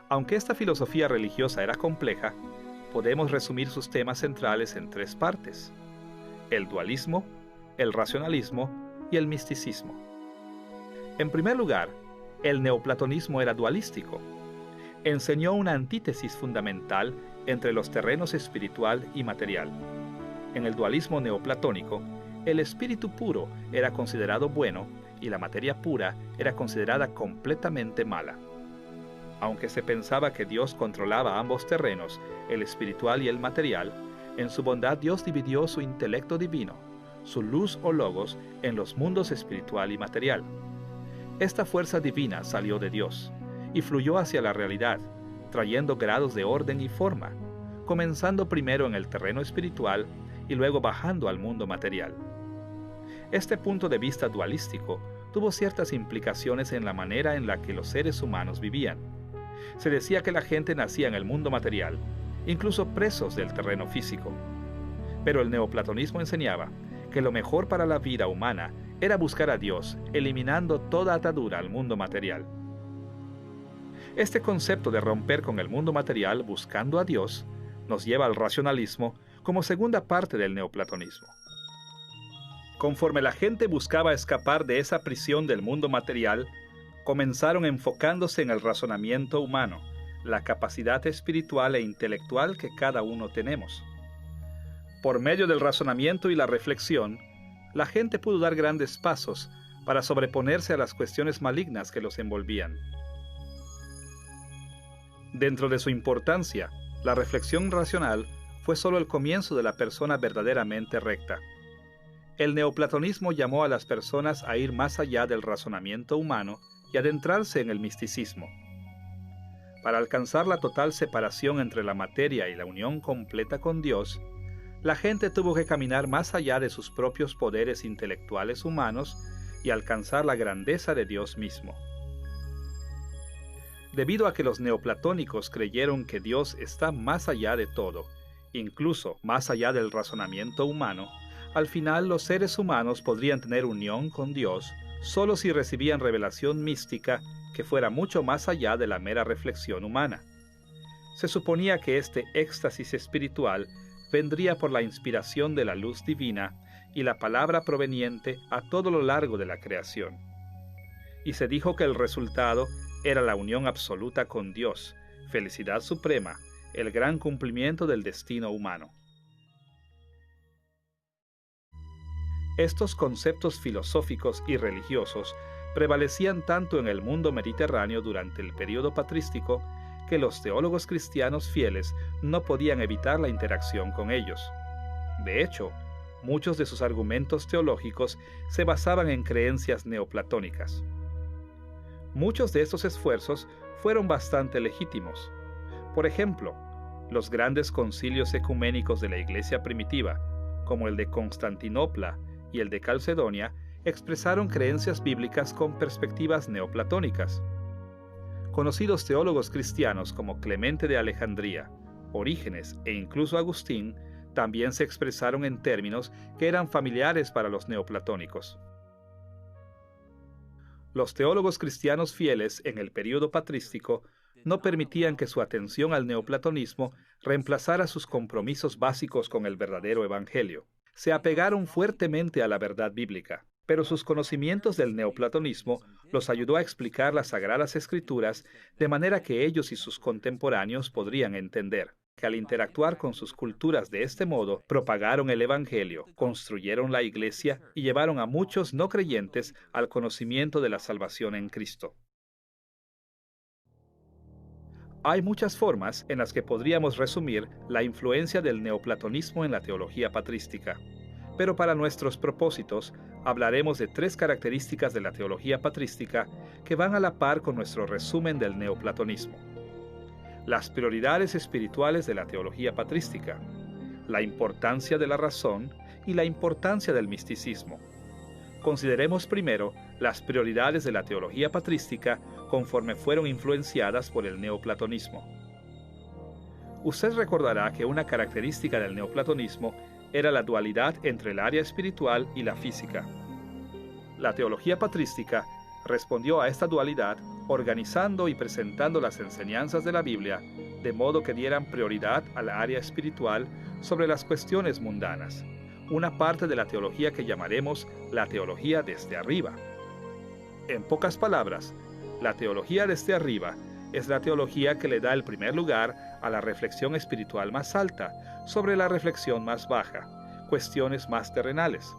Aunque esta filosofía religiosa era compleja, podemos resumir sus temas centrales en tres partes: el dualismo, el racionalismo y el misticismo. En primer lugar, el neoplatonismo era dualístico. Enseñó una antítesis fundamental entre los terrenos espiritual y material. En el dualismo neoplatónico, el espíritu puro era considerado bueno y la materia pura era considerada completamente mala. Aunque se pensaba que Dios controlaba ambos terrenos, el espiritual y el material, en su bondad Dios dividió su intelecto divino, su luz o logos, en los mundos espiritual y material. Esta fuerza divina salió de Dios y fluyó hacia la realidad, trayendo grados de orden y forma, comenzando primero en el terreno espiritual y luego bajando al mundo material. Este punto de vista dualístico tuvo ciertas implicaciones en la manera en la que los seres humanos vivían. Se decía que la gente nacía en el mundo material, incluso presos del terreno físico. Pero el neoplatonismo enseñaba que lo mejor para la vida humana era buscar a Dios, eliminando toda atadura al mundo material. Este concepto de romper con el mundo material buscando a Dios nos lleva al racionalismo como segunda parte del neoplatonismo. Conforme la gente buscaba escapar de esa prisión del mundo material, comenzaron enfocándose en el razonamiento humano, la capacidad espiritual e intelectual que cada uno tenemos. Por medio del razonamiento y la reflexión, la gente pudo dar grandes pasos para sobreponerse a las cuestiones malignas que los envolvían. Dentro de su importancia, la reflexión racional fue solo el comienzo de la persona verdaderamente recta. El neoplatonismo llamó a las personas a ir más allá del razonamiento humano y adentrarse en el misticismo. Para alcanzar la total separación entre la materia y la unión completa con Dios, la gente tuvo que caminar más allá de sus propios poderes intelectuales humanos y alcanzar la grandeza de Dios mismo. Debido a que los neoplatónicos creyeron que Dios está más allá de todo, incluso más allá del razonamiento humano, al final los seres humanos podrían tener unión con Dios solo si recibían revelación mística que fuera mucho más allá de la mera reflexión humana. Se suponía que este éxtasis espiritual vendría por la inspiración de la luz divina y la palabra proveniente a todo lo largo de la creación. Y se dijo que el resultado era la unión absoluta con Dios, felicidad suprema, el gran cumplimiento del destino humano. Estos conceptos filosóficos y religiosos prevalecían tanto en el mundo mediterráneo durante el período patrístico que los teólogos cristianos fieles no podían evitar la interacción con ellos. De hecho, muchos de sus argumentos teológicos se basaban en creencias neoplatónicas. Muchos de estos esfuerzos fueron bastante legítimos. Por ejemplo, los grandes concilios ecuménicos de la Iglesia primitiva, como el de Constantinopla y el de Calcedonia expresaron creencias bíblicas con perspectivas neoplatónicas. Conocidos teólogos cristianos como Clemente de Alejandría, Orígenes e incluso Agustín también se expresaron en términos que eran familiares para los neoplatónicos. Los teólogos cristianos fieles en el período patrístico no permitían que su atención al neoplatonismo reemplazara sus compromisos básicos con el verdadero evangelio. Se apegaron fuertemente a la verdad bíblica, pero sus conocimientos del neoplatonismo los ayudó a explicar las Sagradas Escrituras de manera que ellos y sus contemporáneos podrían entender que al interactuar con sus culturas de este modo, propagaron el Evangelio, construyeron la Iglesia y llevaron a muchos no creyentes al conocimiento de la salvación en Cristo. Hay muchas formas en las que podríamos resumir la influencia del neoplatonismo en la teología patrística, pero para nuestros propósitos hablaremos de 3 características de la teología patrística que van a la par con nuestro resumen del neoplatonismo. Las prioridades espirituales de la teología patrística, la importancia de la razón y la importancia del misticismo. Consideremos primero las prioridades de la teología patrística conforme fueron influenciadas por el neoplatonismo. Usted recordará que una característica del neoplatonismo era la dualidad entre el área espiritual y la física. La teología patrística respondió a esta dualidad organizando y presentando las enseñanzas de la Biblia de modo que dieran prioridad a la área espiritual sobre las cuestiones mundanas, una parte de la teología que llamaremos la teología desde arriba. En pocas palabras, la teología desde arriba es la teología que le da el primer lugar a la reflexión espiritual más alta sobre la reflexión más baja, cuestiones más terrenales,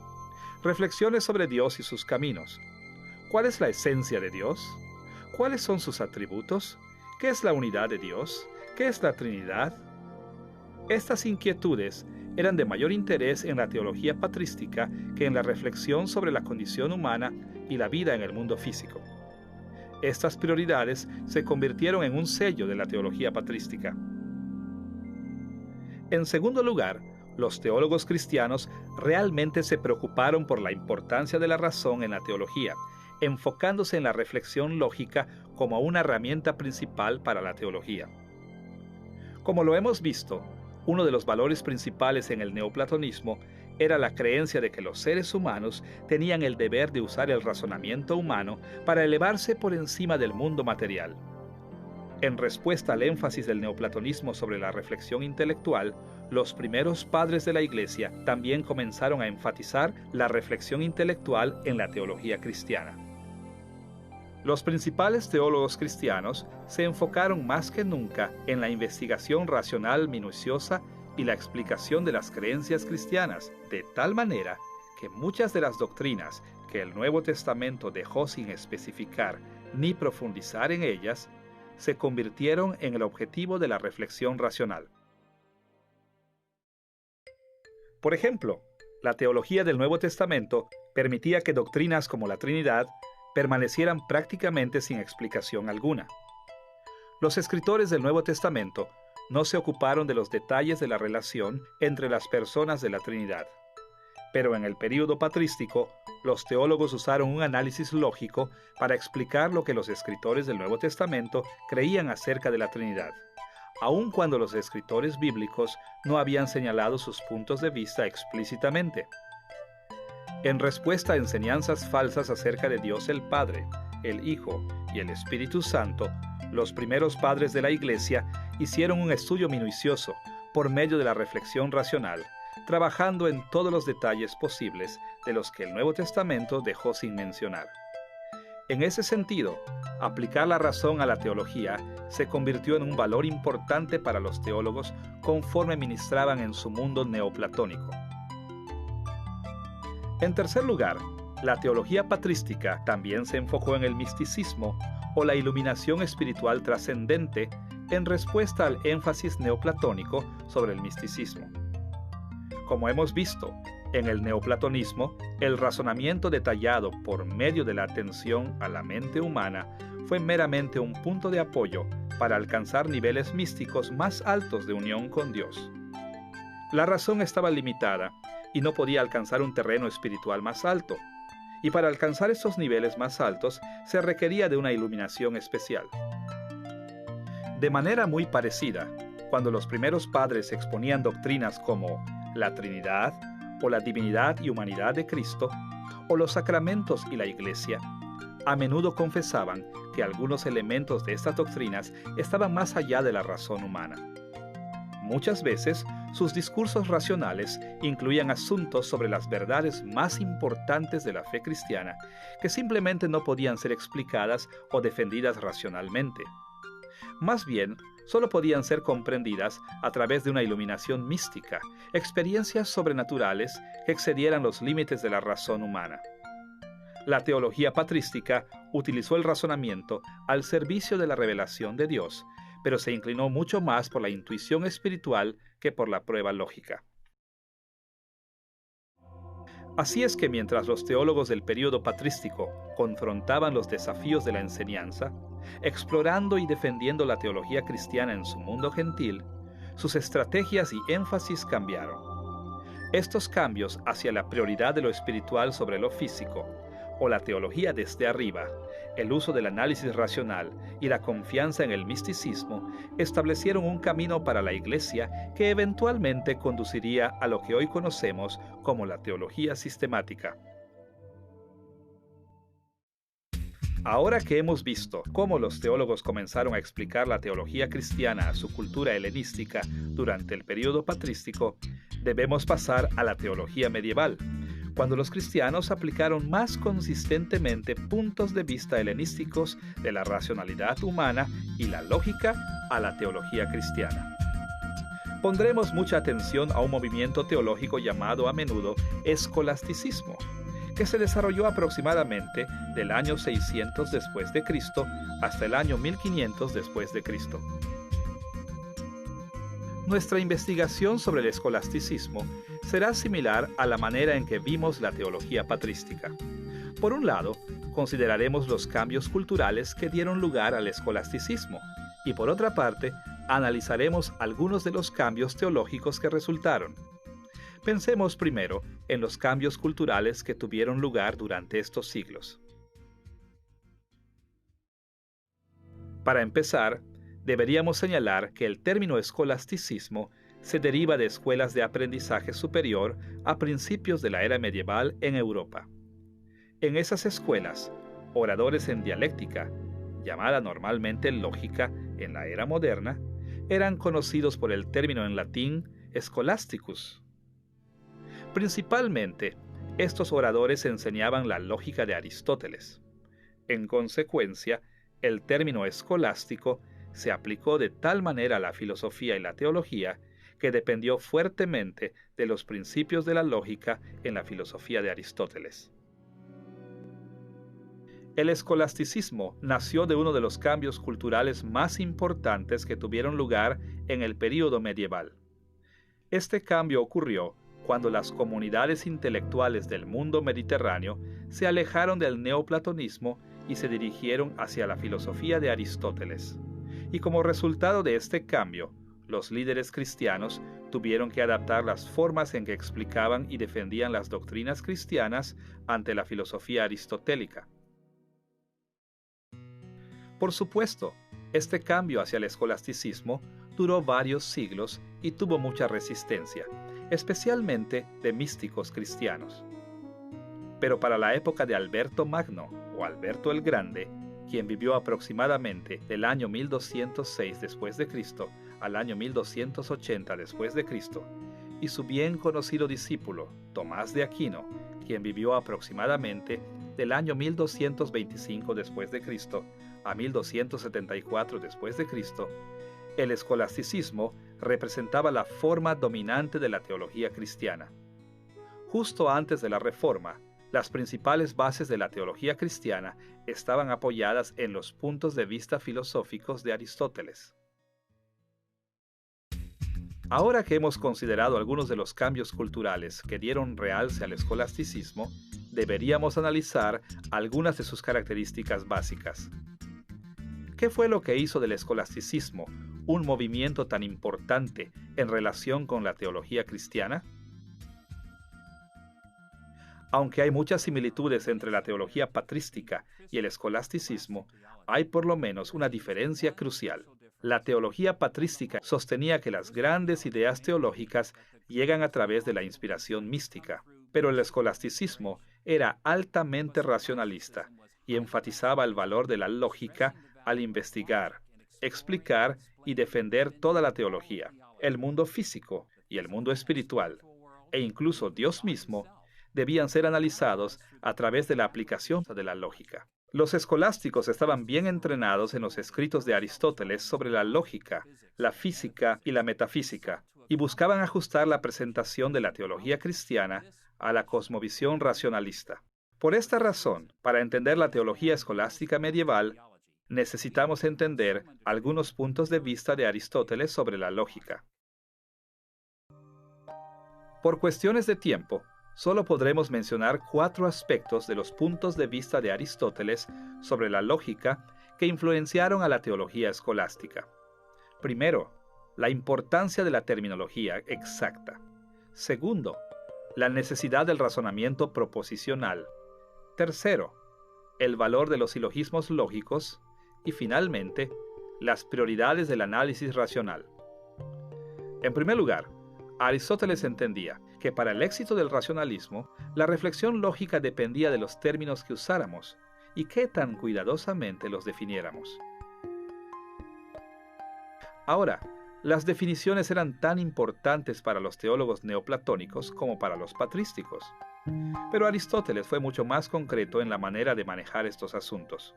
reflexiones sobre Dios y sus caminos. ¿Cuál es la esencia de Dios? ¿Cuáles son sus atributos? ¿Qué es la unidad de Dios? ¿Qué es la Trinidad? Estas inquietudes eran de mayor interés en la teología patrística que en la reflexión sobre la condición humana y la vida en el mundo físico. Estas prioridades se convirtieron en un sello de la teología patrística. En segundo lugar, los teólogos cristianos realmente se preocuparon por la importancia de la razón en la teología, enfocándose en la reflexión lógica como una herramienta principal para la teología. Como lo hemos visto, uno de los valores principales en el neoplatonismo era la creencia de que los seres humanos tenían el deber de usar el razonamiento humano para elevarse por encima del mundo material. En respuesta al énfasis del neoplatonismo sobre la reflexión intelectual, los primeros padres de la Iglesia también comenzaron a enfatizar la reflexión intelectual en la teología cristiana. Los principales teólogos cristianos se enfocaron más que nunca en la investigación racional minuciosa y la explicación de las creencias cristianas, de tal manera que muchas de las doctrinas que el Nuevo Testamento dejó sin especificar ni profundizar en ellas, se convirtieron en el objetivo de la reflexión racional. Por ejemplo, la teología del Nuevo Testamento permitía que doctrinas como la Trinidad permanecieran prácticamente sin explicación alguna. Los escritores del Nuevo Testamento no se ocuparon de los detalles de la relación entre las personas de la Trinidad. Pero en el período patrístico, los teólogos usaron un análisis lógico para explicar lo que los escritores del Nuevo Testamento creían acerca de la Trinidad, aun cuando los escritores bíblicos no habían señalado sus puntos de vista explícitamente. En respuesta a enseñanzas falsas acerca de Dios el Padre, el Hijo y el Espíritu Santo, los primeros padres de la Iglesia hicieron un estudio minucioso por medio de la reflexión racional, trabajando en todos los detalles posibles de los que el Nuevo Testamento dejó sin mencionar. En ese sentido, aplicar la razón a la teología se convirtió en un valor importante para los teólogos conforme ministraban en su mundo neoplatónico. En tercer lugar, la teología patrística también se enfocó en el misticismo o la iluminación espiritual trascendente en respuesta al énfasis neoplatónico sobre el misticismo. Como hemos visto, en el neoplatonismo, el razonamiento detallado por medio de la atención a la mente humana fue meramente un punto de apoyo para alcanzar niveles místicos más altos de unión con Dios. La razón estaba limitada y no podía alcanzar un terreno espiritual más alto. Y para alcanzar estos niveles más altos se requería de una iluminación especial. De manera muy parecida, cuando los primeros padres exponían doctrinas como la Trinidad, o la divinidad y humanidad de Cristo, o los sacramentos y la Iglesia, a menudo confesaban que algunos elementos de estas doctrinas estaban más allá de la razón humana. Muchas veces, sus discursos racionales incluían asuntos sobre las verdades más importantes de la fe cristiana que simplemente no podían ser explicadas o defendidas racionalmente. Más bien, solo podían ser comprendidas a través de una iluminación mística, experiencias sobrenaturales que excedieran los límites de la razón humana. La teología patrística utilizó el razonamiento al servicio de la revelación de Dios, pero se inclinó mucho más por la intuición espiritual que por la prueba lógica. Así es que mientras los teólogos del período patrístico confrontaban los desafíos de la enseñanza, explorando y defendiendo la teología cristiana en su mundo gentil, sus estrategias y énfasis cambiaron. Estos cambios hacia la prioridad de lo espiritual sobre lo físico, o la teología desde arriba, el uso del análisis racional y la confianza en el misticismo, establecieron un camino para la Iglesia que eventualmente conduciría a lo que hoy conocemos como la teología sistemática. Ahora que hemos visto cómo los teólogos comenzaron a explicar la teología cristiana a su cultura helenística durante el período patrístico, debemos pasar a la teología medieval, cuando los cristianos aplicaron más consistentemente puntos de vista helenísticos de la racionalidad humana y la lógica a la teología cristiana. Pondremos mucha atención a un movimiento teológico llamado a menudo escolasticismo, que se desarrolló aproximadamente del año 600 después de Cristo hasta el año 1500 después de Cristo. Nuestra investigación sobre el escolasticismo será similar a la manera en que vimos la teología patrística. Por un lado, consideraremos los cambios culturales que dieron lugar al escolasticismo, y por otra parte, analizaremos algunos de los cambios teológicos que resultaron. Pensemos primero en los cambios culturales que tuvieron lugar durante estos siglos. Para empezar, deberíamos señalar que el término escolasticismo se deriva de escuelas de aprendizaje superior a principios de la era medieval en Europa. En esas escuelas, oradores en dialéctica, llamada normalmente lógica en la era moderna, eran conocidos por el término en latín scholasticus. Principalmente, estos oradores enseñaban la lógica de Aristóteles. En consecuencia, el término escolástico se aplicó de tal manera a la filosofía y la teología que dependió fuertemente de los principios de la lógica en la filosofía de Aristóteles. El escolasticismo nació de uno de los cambios culturales más importantes que tuvieron lugar en el período medieval. Este cambio ocurrió cuando las comunidades intelectuales del mundo mediterráneo se alejaron del neoplatonismo y se dirigieron hacia la filosofía de Aristóteles. Y como resultado de este cambio, los líderes cristianos tuvieron que adaptar las formas en que explicaban y defendían las doctrinas cristianas ante la filosofía aristotélica. Por supuesto, este cambio hacia el escolasticismo duró varios siglos y tuvo mucha resistencia, especialmente de místicos cristianos. Pero para la época de Alberto Magno o Alberto el Grande, quien vivió aproximadamente del año 1206 después de Cristo al año 1280 después de Cristo, y su bien conocido discípulo Tomás de Aquino, quien vivió aproximadamente del año 1225 después de Cristo a 1274 después de Cristo, el escolasticismo representaba la forma dominante de la teología cristiana. Justo antes de la Reforma, las principales bases de la teología cristiana estaban apoyadas en los puntos de vista filosóficos de Aristóteles. Ahora que hemos considerado algunos de los cambios culturales que dieron realce al escolasticismo, deberíamos analizar algunas de sus características básicas. ¿Qué fue lo que hizo del escolasticismo un movimiento tan importante en relación con la teología cristiana? Aunque hay muchas similitudes entre la teología patrística y el escolasticismo, hay por lo menos una diferencia crucial. La teología patrística sostenía que las grandes ideas teológicas llegan a través de la inspiración mística, pero el escolasticismo era altamente racionalista y enfatizaba el valor de la lógica al investigar, explicar y defender toda la teología, el mundo físico y el mundo espiritual, e incluso Dios mismo, debían ser analizados a través de la aplicación de la lógica. Los escolásticos estaban bien entrenados en los escritos de Aristóteles sobre la lógica, la física y la metafísica, y buscaban ajustar la presentación de la teología cristiana a la cosmovisión racionalista. Por esta razón, para entender la teología escolástica medieval, necesitamos entender algunos puntos de vista de Aristóteles sobre la lógica. Por cuestiones de tiempo, solo podremos mencionar 4 aspectos de los puntos de vista de Aristóteles sobre la lógica que influenciaron a la teología escolástica. Primero, la importancia de la terminología exacta. Segundo, la necesidad del razonamiento proposicional. Tercero, el valor de los silogismos lógicos. Y finalmente, las prioridades del análisis racional. En primer lugar, Aristóteles entendía que para el éxito del racionalismo, la reflexión lógica dependía de los términos que usáramos y qué tan cuidadosamente los definiéramos. Ahora, las definiciones eran tan importantes para los teólogos neoplatónicos como para los patrísticos. Pero Aristóteles fue mucho más concreto en la manera de manejar estos asuntos.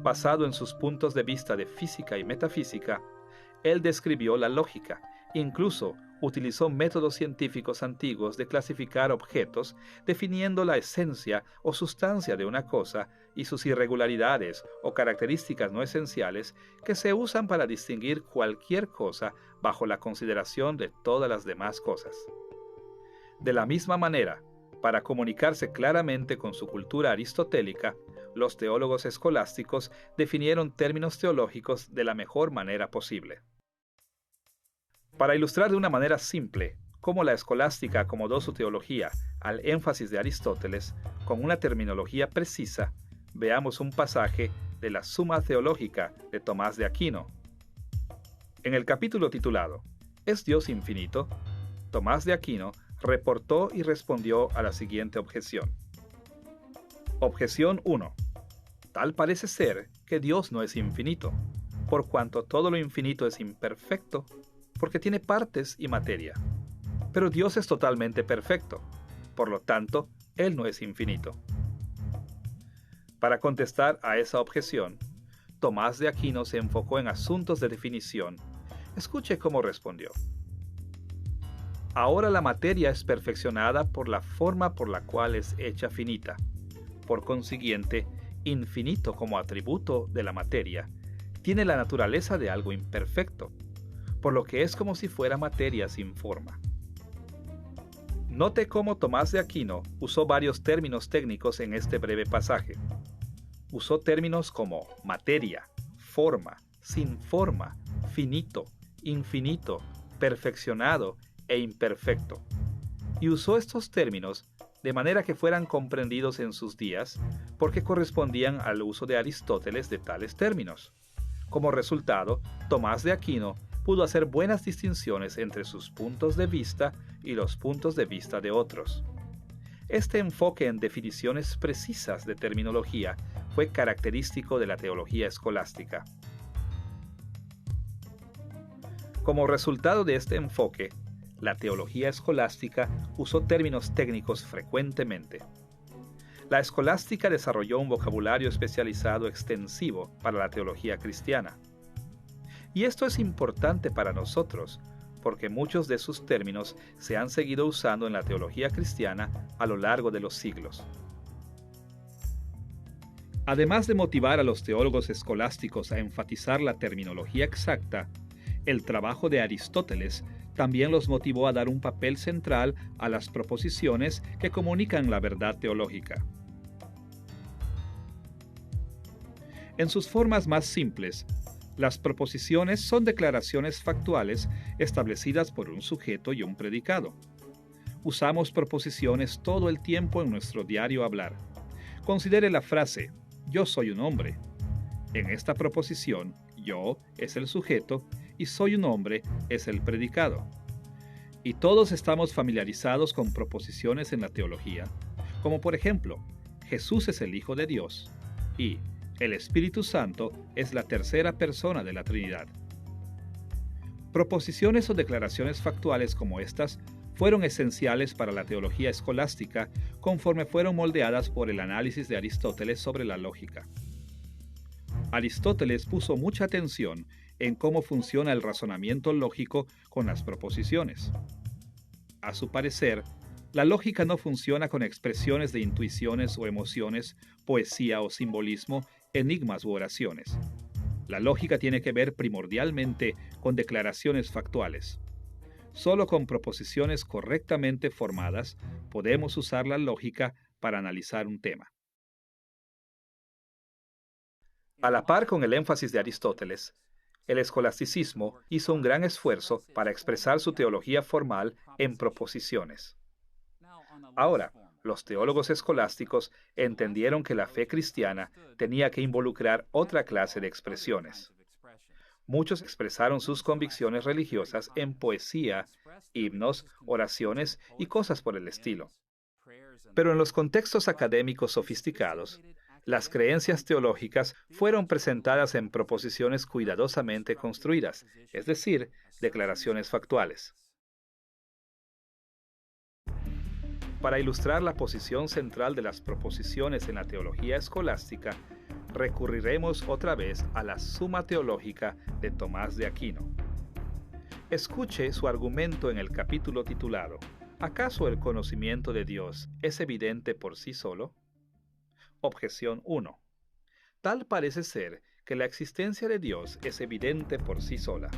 Basado en sus puntos de vista de física y metafísica, él describió la lógica. Incluso utilizó métodos científicos antiguos de clasificar objetos, definiendo la esencia o sustancia de una cosa y sus irregularidades o características no esenciales que se usan para distinguir cualquier cosa bajo la consideración de todas las demás cosas. De la misma manera, para comunicarse claramente con su cultura aristotélica, los teólogos escolásticos definieron términos teológicos de la mejor manera posible. Para ilustrar de una manera simple cómo la escolástica acomodó su teología al énfasis de Aristóteles con una terminología precisa, veamos un pasaje de la Suma Theologica de Tomás de Aquino. En el capítulo titulado ¿Es Dios infinito?, Tomás de Aquino reportó y respondió a la siguiente objeción. Objeción 1. Tal parece ser que Dios no es infinito, por cuanto todo lo infinito es imperfecto, porque tiene partes y materia. Pero Dios es totalmente perfecto, por lo tanto, Él no es infinito. Para contestar a esa objeción, Tomás de Aquino se enfocó en asuntos de definición. Escuche cómo respondió. Ahora la materia es perfeccionada por la forma por la cual es hecha finita. Por consiguiente, infinito como atributo de la materia, tiene la naturaleza de algo imperfecto, por lo que es como si fuera materia sin forma. Note cómo Tomás de Aquino usó varios términos técnicos en este breve pasaje. Usó términos como materia, forma, sin forma, finito, infinito, perfeccionado e imperfecto. Y usó estos términos de manera que fueran comprendidos en sus días porque correspondían al uso de Aristóteles de tales términos. Como resultado, Tomás de Aquino pudo hacer buenas distinciones entre sus puntos de vista y los puntos de vista de otros. Este enfoque en definiciones precisas de terminología fue característico de la teología escolástica. Como resultado de este enfoque, la teología escolástica usó términos técnicos frecuentemente. La escolástica desarrolló un vocabulario especializado extensivo para la teología cristiana. Y esto es importante para nosotros, porque muchos de sus términos se han seguido usando en la teología cristiana a lo largo de los siglos. Además de motivar a los teólogos escolásticos a enfatizar la terminología exacta, el trabajo de Aristóteles también los motivó a dar un papel central a las proposiciones que comunican la verdad teológica. En sus formas más simples, las proposiciones son declaraciones factuales establecidas por un sujeto y un predicado. Usamos proposiciones todo el tiempo en nuestro diario hablar. Considere la frase, yo soy un hombre. En esta proposición, yo es el sujeto y soy un hombre es el predicado. Y todos estamos familiarizados con proposiciones en la teología, como por ejemplo, Jesús es el Hijo de Dios y el Espíritu Santo es la tercera persona de la Trinidad. Proposiciones o declaraciones factuales como estas fueron esenciales para la teología escolástica conforme fueron moldeadas por el análisis de Aristóteles sobre la lógica. Aristóteles puso mucha atención en cómo funciona el razonamiento lógico con las proposiciones. A su parecer, la lógica no funciona con expresiones de intuiciones o emociones, poesía o simbolismo, enigmas u oraciones. La lógica tiene que ver primordialmente con declaraciones factuales. Solo con proposiciones correctamente formadas podemos usar la lógica para analizar un tema. A la par con el énfasis de Aristóteles, el escolasticismo hizo un gran esfuerzo para expresar su teología formal en proposiciones. Ahora, los teólogos escolásticos entendieron que la fe cristiana tenía que involucrar otra clase de expresiones. Muchos expresaron sus convicciones religiosas en poesía, himnos, oraciones y cosas por el estilo. Pero en los contextos académicos sofisticados, las creencias teológicas fueron presentadas en proposiciones cuidadosamente construidas, es decir, declaraciones factuales. Para ilustrar la posición central de las proposiciones en la teología escolástica, recurriremos otra vez a la Suma Teológica de Tomás de Aquino. Escuche su argumento en el capítulo titulado ¿Acaso el conocimiento de Dios es evidente por sí solo? Objeción 1. Tal parece ser que la existencia de Dios es evidente por sí sola.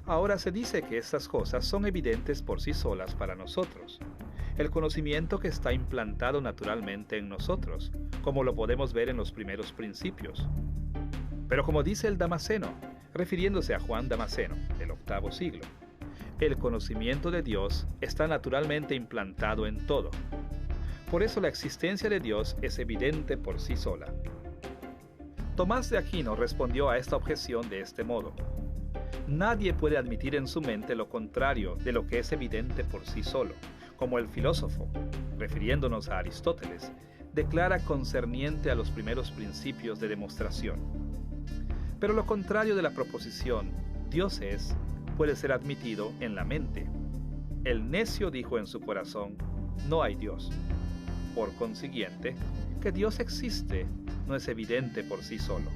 Ahora se dice que estas cosas son evidentes por sí solas para nosotros. El conocimiento que está implantado naturalmente en nosotros, como lo podemos ver en los primeros principios. Pero como dice el Damasceno, refiriéndose a Juan Damasceno, del VIII siglo, el conocimiento de Dios está naturalmente implantado en todo. Por eso la existencia de Dios es evidente por sí sola. Tomás de Aquino respondió a esta objeción de este modo. Nadie puede admitir en su mente lo contrario de lo que es evidente por sí solo, como el filósofo, refiriéndonos a Aristóteles, declara concerniente a los primeros principios de demostración. Pero lo contrario de la proposición, Dios es, puede ser admitido en la mente. El necio dijo en su corazón, no hay Dios. Por consiguiente, que Dios existe no es evidente por sí solo.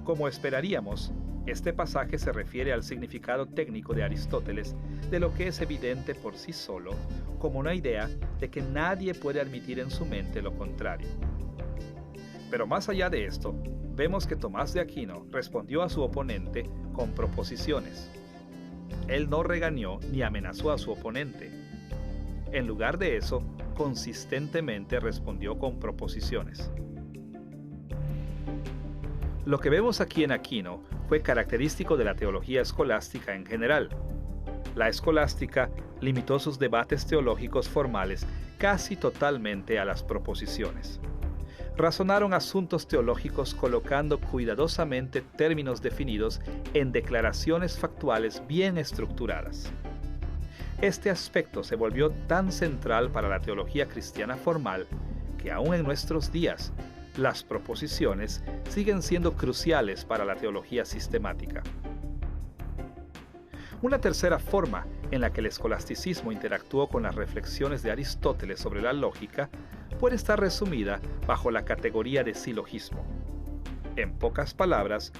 Como esperaríamos, este pasaje se refiere al significado técnico de Aristóteles de lo que es evidente por sí solo, como una idea de que nadie puede admitir en su mente lo contrario. Pero más allá de esto, vemos que Tomás de Aquino respondió a su oponente con proposiciones. Él no regañó ni amenazó a su oponente. En lugar de eso, consistentemente respondió con proposiciones. Lo que vemos aquí en Aquino fue característico de la teología escolástica en general. La escolástica limitó sus debates teológicos formales casi totalmente a las proposiciones. Razonaron asuntos teológicos colocando cuidadosamente términos definidos en declaraciones factuales bien estructuradas. Este aspecto se volvió tan central para la teología cristiana formal que aún en nuestros días, las proposiciones siguen siendo cruciales para la teología sistemática. Una tercera forma en la que el escolasticismo interactuó con las reflexiones de Aristóteles sobre la lógica puede estar resumida bajo la categoría de silogismo. En pocas palabras,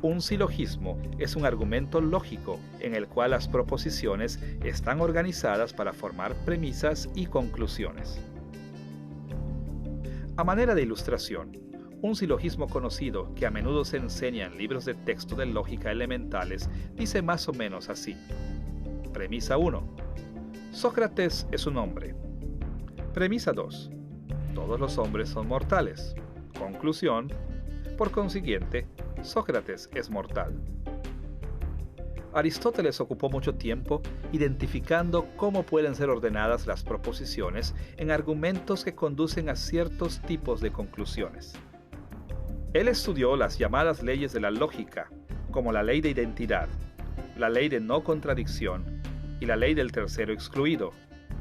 un silogismo es un argumento lógico en el cual las proposiciones están organizadas para formar premisas y conclusiones. A manera de ilustración, un silogismo conocido que a menudo se enseña en libros de texto de lógica elementales dice más o menos así. Premisa 1. Sócrates es un hombre. Premisa 2. Todos los hombres son mortales. Conclusión. Por consiguiente, Sócrates es mortal. Aristóteles ocupó mucho tiempo identificando cómo pueden ser ordenadas las proposiciones en argumentos que conducen a ciertos tipos de conclusiones. Él estudió las llamadas leyes de la lógica, como la ley de identidad, la ley de no contradicción y la ley del tercero excluido,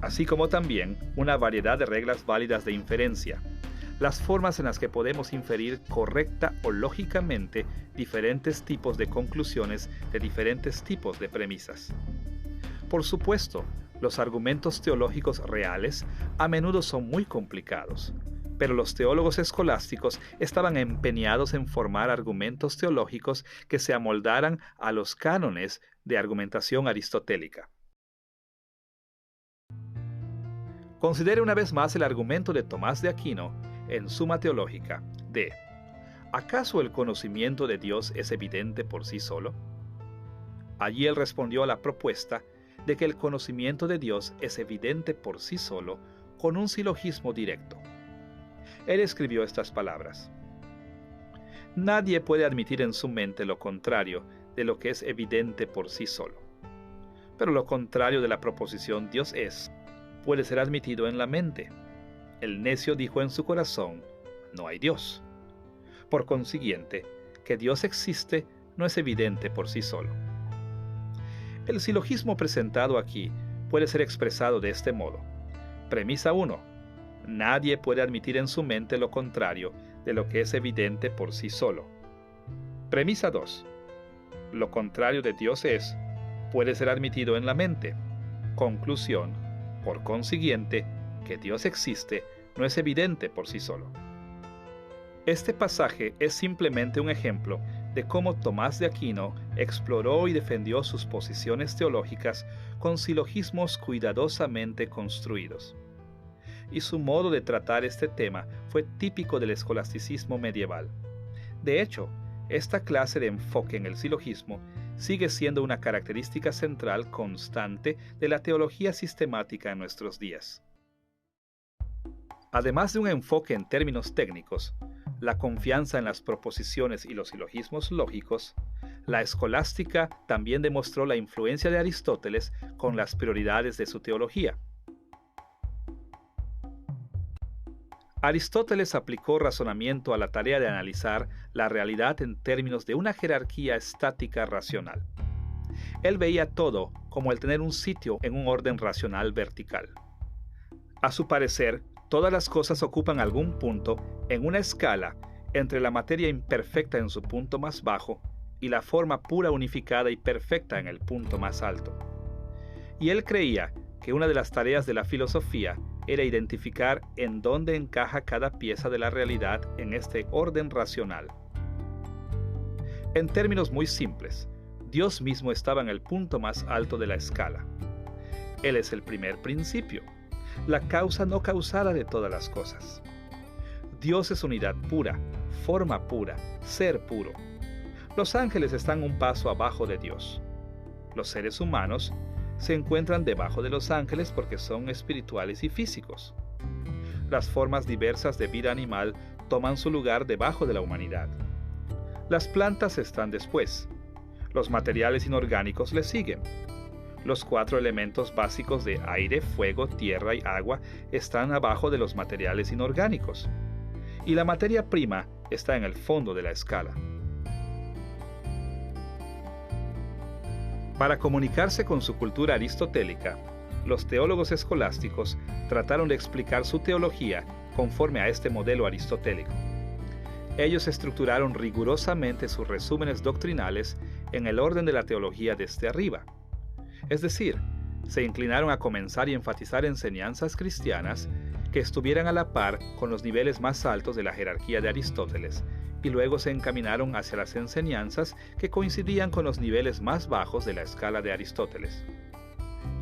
así como también una variedad de reglas válidas de inferencia, las formas en las que podemos inferir correcta o lógicamente diferentes tipos de conclusiones de diferentes tipos de premisas. Por supuesto, los argumentos teológicos reales a menudo son muy complicados, pero los teólogos escolásticos estaban empeñados en formar argumentos teológicos que se amoldaran a los cánones de argumentación aristotélica. Considere una vez más el argumento de Tomás de Aquino en Suma Teológica de ¿acaso el conocimiento de Dios es evidente por sí solo? Allí él respondió a la propuesta de que el conocimiento de Dios es evidente por sí solo con un silogismo directo. Él escribió estas palabras: nadie puede admitir en su mente lo contrario de lo que es evidente por sí solo. Pero lo contrario de la proposición Dios es, puede ser admitido en la mente. El necio dijo en su corazón, no hay Dios. Por consiguiente, que Dios existe no es evidente por sí solo. El silogismo presentado aquí puede ser expresado de este modo. Premisa 1. Nadie puede admitir en su mente lo contrario de lo que es evidente por sí solo. Premisa 2. Lo contrario de Dios es, puede ser admitido en la mente. Conclusión. Por consiguiente, que Dios existe no es evidente por sí solo. Este pasaje es simplemente un ejemplo de cómo Tomás de Aquino exploró y defendió sus posiciones teológicas con silogismos cuidadosamente construidos. Y su modo de tratar este tema fue típico del escolasticismo medieval. De hecho, esta clase de enfoque en el silogismo sigue siendo una característica central constante de la teología sistemática en nuestros días. Además de un enfoque en términos técnicos, la confianza en las proposiciones y los silogismos lógicos, la escolástica también demostró la influencia de Aristóteles con las prioridades de su teología. Aristóteles aplicó razonamiento a la tarea de analizar la realidad en términos de una jerarquía estática racional. Él veía todo como el tener un sitio en un orden racional vertical. A su parecer, todas las cosas ocupan algún punto en una escala entre la materia imperfecta en su punto más bajo y la forma pura unificada y perfecta en el punto más alto. Y él creía que una de las tareas de la filosofía era identificar en dónde encaja cada pieza de la realidad en este orden racional. En términos muy simples, Dios mismo estaba en el punto más alto de la escala. Él es el primer principio, la causa no causada de todas las cosas. Dios es unidad pura, forma pura, ser puro. Los ángeles están un paso abajo de Dios. Los seres humanos se encuentran debajo de los ángeles porque son espirituales y físicos. Las formas diversas de vida animal toman su lugar debajo de la humanidad. Las plantas están después. Los materiales inorgánicos le siguen. Los 4 elementos básicos de aire, fuego, tierra y agua están abajo de los materiales inorgánicos. Y la materia prima está en el fondo de la escala. Para comunicarse con su cultura aristotélica, los teólogos escolásticos trataron de explicar su teología conforme a este modelo aristotélico. Ellos estructuraron rigurosamente sus resúmenes doctrinales en el orden de la teología desde arriba. Es decir, se inclinaron a comenzar y enfatizar enseñanzas cristianas que estuvieran a la par con los niveles más altos de la jerarquía de Aristóteles, y luego se encaminaron hacia las enseñanzas que coincidían con los niveles más bajos de la escala de Aristóteles.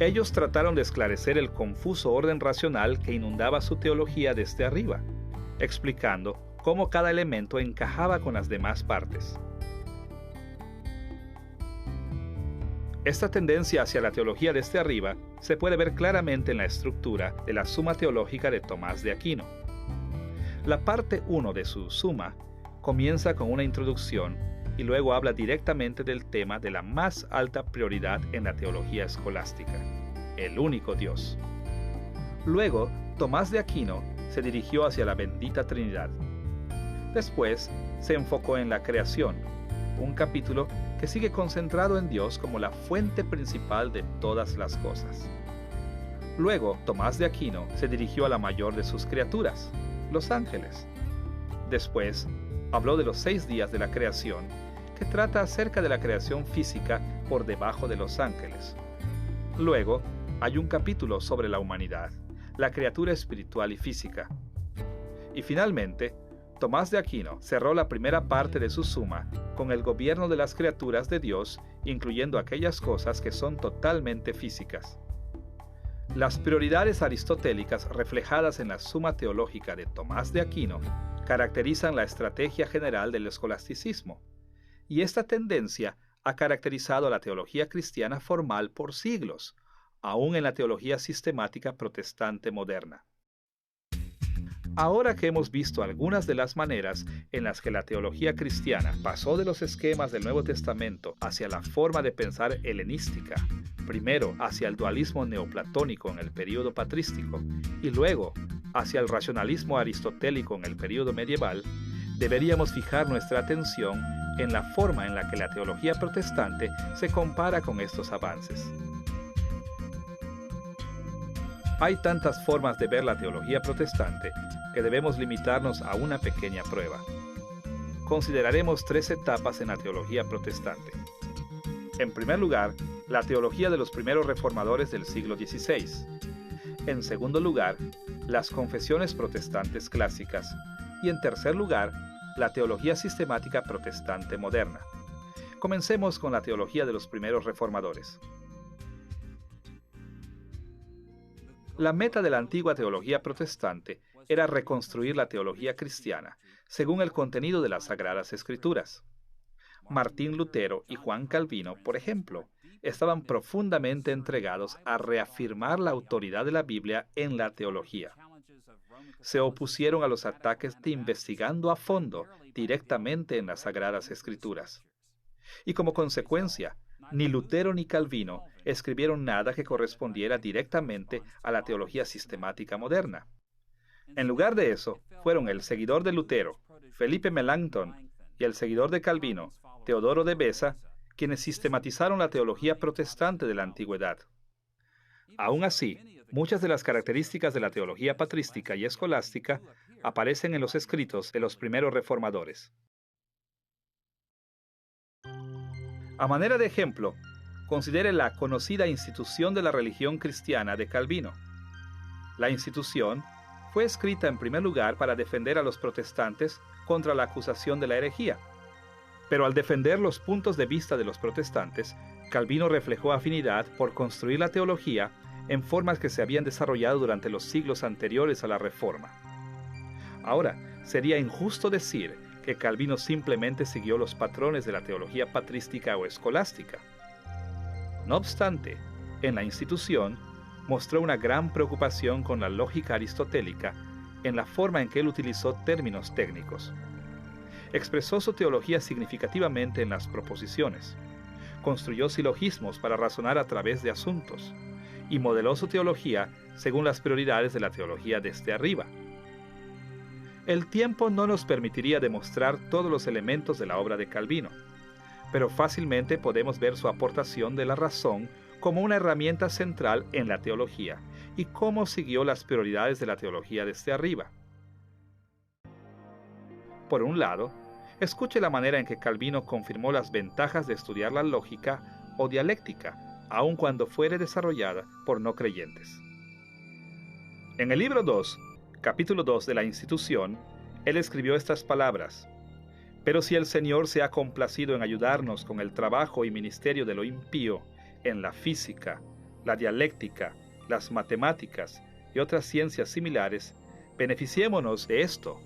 Ellos trataron de esclarecer el confuso orden racional que inundaba su teología desde arriba, explicando cómo cada elemento encajaba con las demás partes. Esta tendencia hacia la teología desde arriba se puede ver claramente en la estructura de la Suma Teológica de Tomás de Aquino. La parte 1 de su Suma comienza con una introducción y luego habla directamente del tema de la más alta prioridad en la teología escolástica: el único Dios. Luego, Tomás de Aquino se dirigió hacia la bendita Trinidad. Después, se enfocó en la creación, un capítulo que sigue concentrado en Dios como la fuente principal de todas las cosas. Luego, Tomás de Aquino se dirigió a la mayor de sus criaturas, los ángeles. Después, habló de los 6 días de la creación, que trata acerca de la creación física por debajo de los ángeles. Luego, hay un capítulo sobre la humanidad, la criatura espiritual y física. Y finalmente, Tomás de Aquino cerró la primera parte de su Suma con el gobierno de las criaturas de Dios, incluyendo aquellas cosas que son totalmente físicas. Las prioridades aristotélicas reflejadas en la Suma Teológica de Tomás de Aquino caracterizan la estrategia general del escolasticismo, y esta tendencia ha caracterizado a la teología cristiana formal por siglos, aún en la teología sistemática protestante moderna. Ahora que hemos visto algunas de las maneras en las que la teología cristiana pasó de los esquemas del Nuevo Testamento hacia la forma de pensar helenística, primero hacia el dualismo neoplatónico en el período patrístico y luego hacia el racionalismo aristotélico en el período medieval, deberíamos fijar nuestra atención en la forma en la que la teología protestante se compara con estos avances. Hay tantas formas de ver la teología protestante que debemos limitarnos a una pequeña prueba. Consideraremos 3 etapas en la teología protestante. En primer lugar, la teología de los primeros reformadores del siglo XVI. En segundo lugar, las confesiones protestantes clásicas. Y en tercer lugar, la teología sistemática protestante moderna. Comencemos con la teología de los primeros reformadores. La meta de la antigua teología protestante era reconstruir la teología cristiana según el contenido de las Sagradas Escrituras. Martín Lutero y Juan Calvino, por ejemplo, estaban profundamente entregados a reafirmar la autoridad de la Biblia en la teología. Se opusieron a los ataques de investigando a fondo directamente en las Sagradas Escrituras. Y como consecuencia, ni Lutero ni Calvino escribieron nada que correspondiera directamente a la teología sistemática moderna. En lugar de eso, fueron el seguidor de Lutero, Felipe Melanchthon, y el seguidor de Calvino, Teodoro de Beza, quienes sistematizaron la teología protestante de la antigüedad. Aún así, muchas de las características de la teología patrística y escolástica aparecen en los escritos de los primeros reformadores. A manera de ejemplo, considere la conocida institución de la religión cristiana de Calvino. La institución fue escrita en primer lugar para defender a los protestantes contra la acusación de la herejía. Pero al defender los puntos de vista de los protestantes, Calvino reflejó afinidad por construir la teología en formas que se habían desarrollado durante los siglos anteriores a la Reforma. Ahora, sería injusto decir que Calvino simplemente siguió los patrones de la teología patrística o escolástica. No obstante, en la institución mostró una gran preocupación con la lógica aristotélica en la forma en que él utilizó términos técnicos. Expresó su teología significativamente en las proposiciones, construyó silogismos para razonar a través de asuntos, y modeló su teología según las prioridades de la teología desde arriba. El tiempo no nos permitiría demostrar todos los elementos de la obra de Calvino, pero fácilmente podemos ver su aportación de la razón como una herramienta central en la teología y cómo siguió las prioridades de la teología desde arriba. Por un lado, escuche la manera en que Calvino confirmó las ventajas de estudiar la lógica o dialéctica, aun cuando fuere desarrollada por no creyentes. En el libro 2, capítulo 2 de la Institución, él escribió estas palabras: «Pero si el Señor se ha complacido en ayudarnos con el trabajo y ministerio de lo impío, en la física, la dialéctica, las matemáticas y otras ciencias similares, beneficiémonos de esto,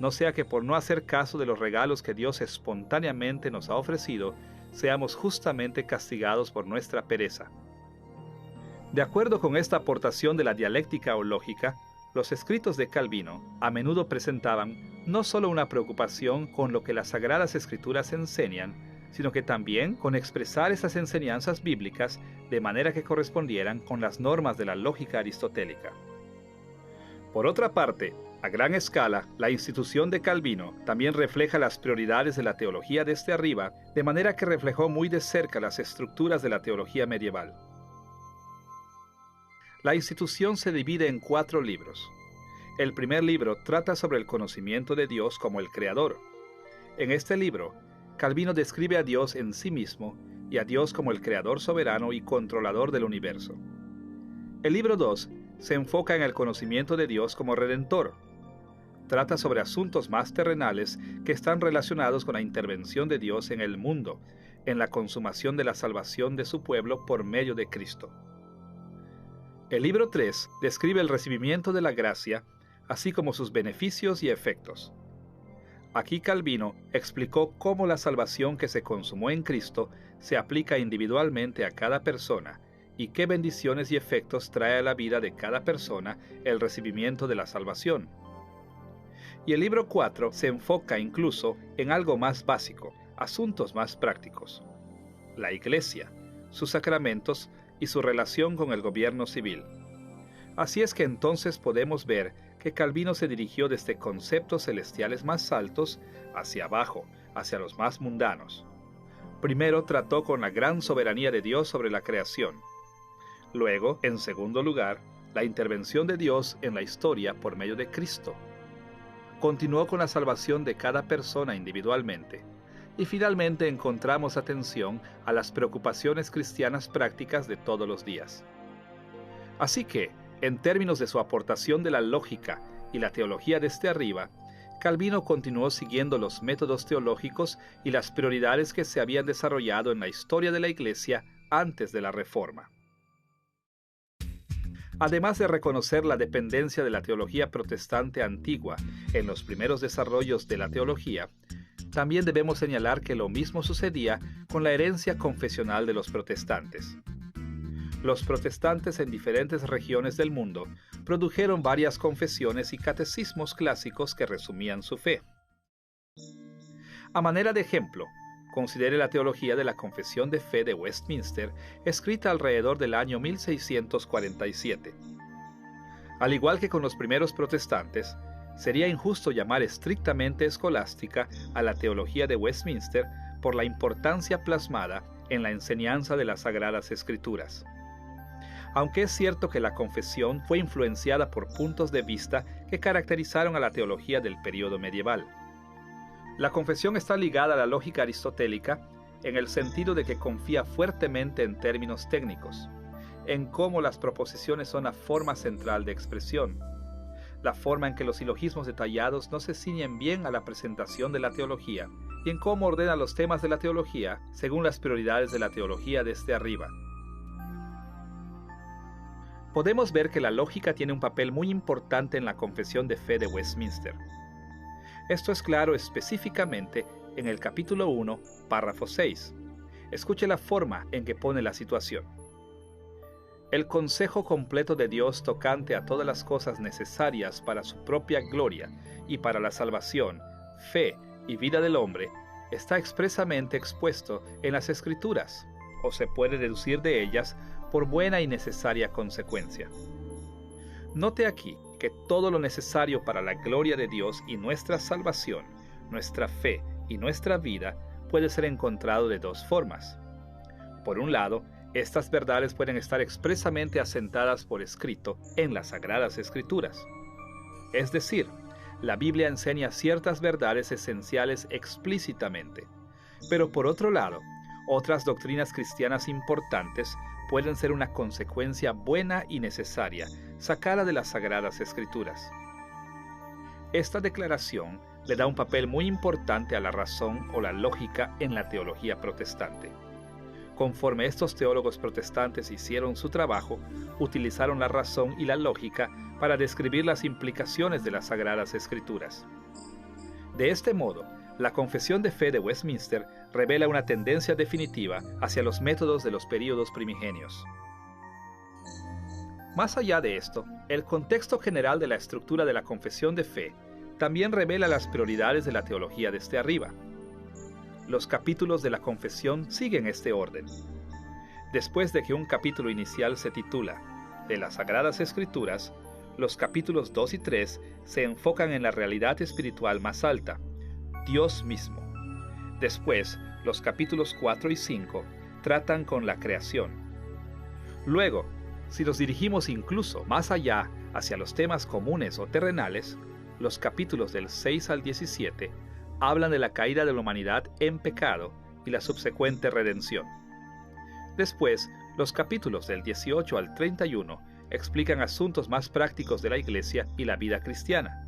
no sea que por no hacer caso de los regalos que Dios espontáneamente nos ha ofrecido, seamos justamente castigados por nuestra pereza». De acuerdo con esta aportación de la dialéctica o lógica, Los escritos de Calvino a menudo presentaban no solo una preocupación con lo que las Sagradas Escrituras enseñan, sino que también con expresar esas enseñanzas bíblicas de manera que correspondieran con las normas de la lógica aristotélica. Por otra parte, a gran escala, la institución de Calvino también refleja las prioridades de la teología desde arriba, de manera que reflejó muy de cerca las estructuras de la teología medieval. La institución se divide en 4 libros. El primer libro trata sobre el conocimiento de Dios como el Creador. En este libro, Calvino describe a Dios en sí mismo y a Dios como el Creador soberano y controlador del universo. El libro 2 se enfoca en el conocimiento de Dios como Redentor. Trata sobre asuntos más terrenales que están relacionados con la intervención de Dios en el mundo, en la consumación de la salvación de su pueblo por medio de Cristo. El libro 3 describe el recibimiento de la gracia, así como sus beneficios y efectos. Aquí Calvino explicó cómo la salvación que se consumó en Cristo se aplica individualmente a cada persona y qué bendiciones y efectos trae a la vida de cada persona el recibimiento de la salvación. Y el libro 4 se enfoca incluso en algo más básico, asuntos más prácticos: la Iglesia, sus sacramentos y su relación con el gobierno civil. Así es que entonces podemos ver que Calvino se dirigió desde conceptos celestiales más altos hacia abajo, hacia los más mundanos. Primero trató con la gran soberanía de Dios sobre la creación. Luego, en segundo lugar, la intervención de Dios en la historia por medio de Cristo. Continuó con la salvación de cada persona individualmente. Y finalmente encontramos atención a las preocupaciones cristianas prácticas de todos los días. Así que, en términos de su aportación de la lógica y la teología desde arriba, Calvino continuó siguiendo los métodos teológicos y las prioridades que se habían desarrollado en la historia de la Iglesia antes de la Reforma. Además de reconocer la dependencia de la teología protestante antigua en los primeros desarrollos de la teología, también debemos señalar que lo mismo sucedía con la herencia confesional de los protestantes. Los protestantes en diferentes regiones del mundo produjeron varias confesiones y catecismos clásicos que resumían su fe. A manera de ejemplo, considere la teología de la Confesión de Fe de Westminster, escrita alrededor del año 1647. Al igual que con los primeros protestantes, sería injusto llamar estrictamente escolástica a la teología de Westminster por la importancia plasmada en la enseñanza de las Sagradas Escrituras. Aunque es cierto que la confesión fue influenciada por puntos de vista que caracterizaron a la teología del período medieval. La confesión está ligada a la lógica aristotélica en el sentido de que confía fuertemente en términos técnicos, en cómo las proposiciones son la forma central de expresión, la forma en que los silogismos detallados no se ciñen bien a la presentación de la teología, y en cómo ordena los temas de la teología según las prioridades de la teología desde arriba. Podemos ver que la lógica tiene un papel muy importante en la Confesión de Fe de Westminster. Esto es claro específicamente en el capítulo 1, párrafo 6. Escuche la forma en que pone la situación. El consejo completo de Dios tocante a todas las cosas necesarias para su propia gloria y para la salvación, fe y vida del hombre está expresamente expuesto en las Escrituras, o se puede deducir de ellas por buena y necesaria consecuencia. Note aquí que todo lo necesario para la gloria de Dios y nuestra salvación, nuestra fe y nuestra vida puede ser encontrado de dos formas. Por un lado, estas verdades pueden estar expresamente asentadas por escrito en las Sagradas Escrituras. Es decir, la Biblia enseña ciertas verdades esenciales explícitamente. Pero por otro lado, otras doctrinas cristianas importantes pueden ser una consecuencia buena y necesaria sacada de las Sagradas Escrituras. Esta declaración le da un papel muy importante a la razón o la lógica en la teología protestante. Conforme estos teólogos protestantes hicieron su trabajo, utilizaron la razón y la lógica para describir las implicaciones de las Sagradas Escrituras. De este modo, la Confesión de Fe de Westminster revela una tendencia definitiva hacia los métodos de los períodos primigenios. Más allá de esto, el contexto general de la estructura de la confesión de fe también revela las prioridades de la teología desde arriba. Los capítulos de la confesión siguen este orden. Después de que un capítulo inicial se titula de las Sagradas Escrituras, los capítulos 2 y 3 se enfocan en la realidad espiritual más alta, Dios mismo. Después, los capítulos 4 y 5 tratan con la creación. Luego, si nos dirigimos incluso más allá hacia los temas comunes o terrenales, los capítulos del 6 al 17 hablan de la caída de la humanidad en pecado y la subsecuente redención. Después, los capítulos del 18 al 31 explican asuntos más prácticos de la Iglesia y la vida cristiana.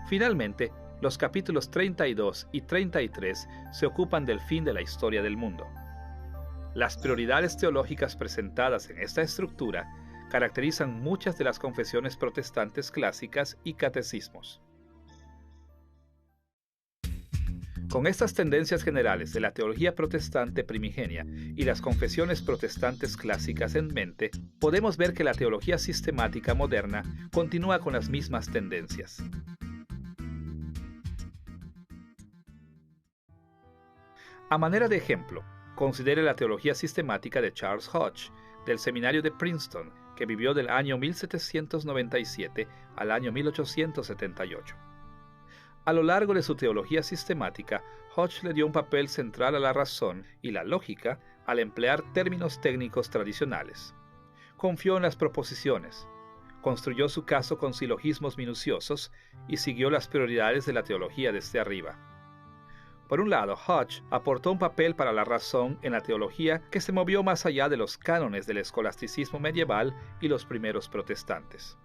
Finalmente, los capítulos 32 y 33 se ocupan del fin de la historia del mundo. Las prioridades teológicas presentadas en esta estructura caracterizan muchas de las confesiones protestantes clásicas y catecismos. Con estas tendencias generales de la teología protestante primigenia y las confesiones protestantes clásicas en mente, podemos ver que la teología sistemática moderna continúa con las mismas tendencias. A manera de ejemplo, considere la teología sistemática de Charles Hodge, del seminario de Princeton, que vivió del año 1797 al año 1878. A lo largo de su teología sistemática, Hodge le dio un papel central a la razón y la lógica al emplear términos técnicos tradicionales. Confió en las proposiciones, construyó su caso con silogismos minuciosos y siguió las prioridades de la teología desde arriba. Por un lado, Hodge aportó un papel para la razón en la teología que se movió más allá de los cánones del escolasticismo medieval y los primeros protestantes.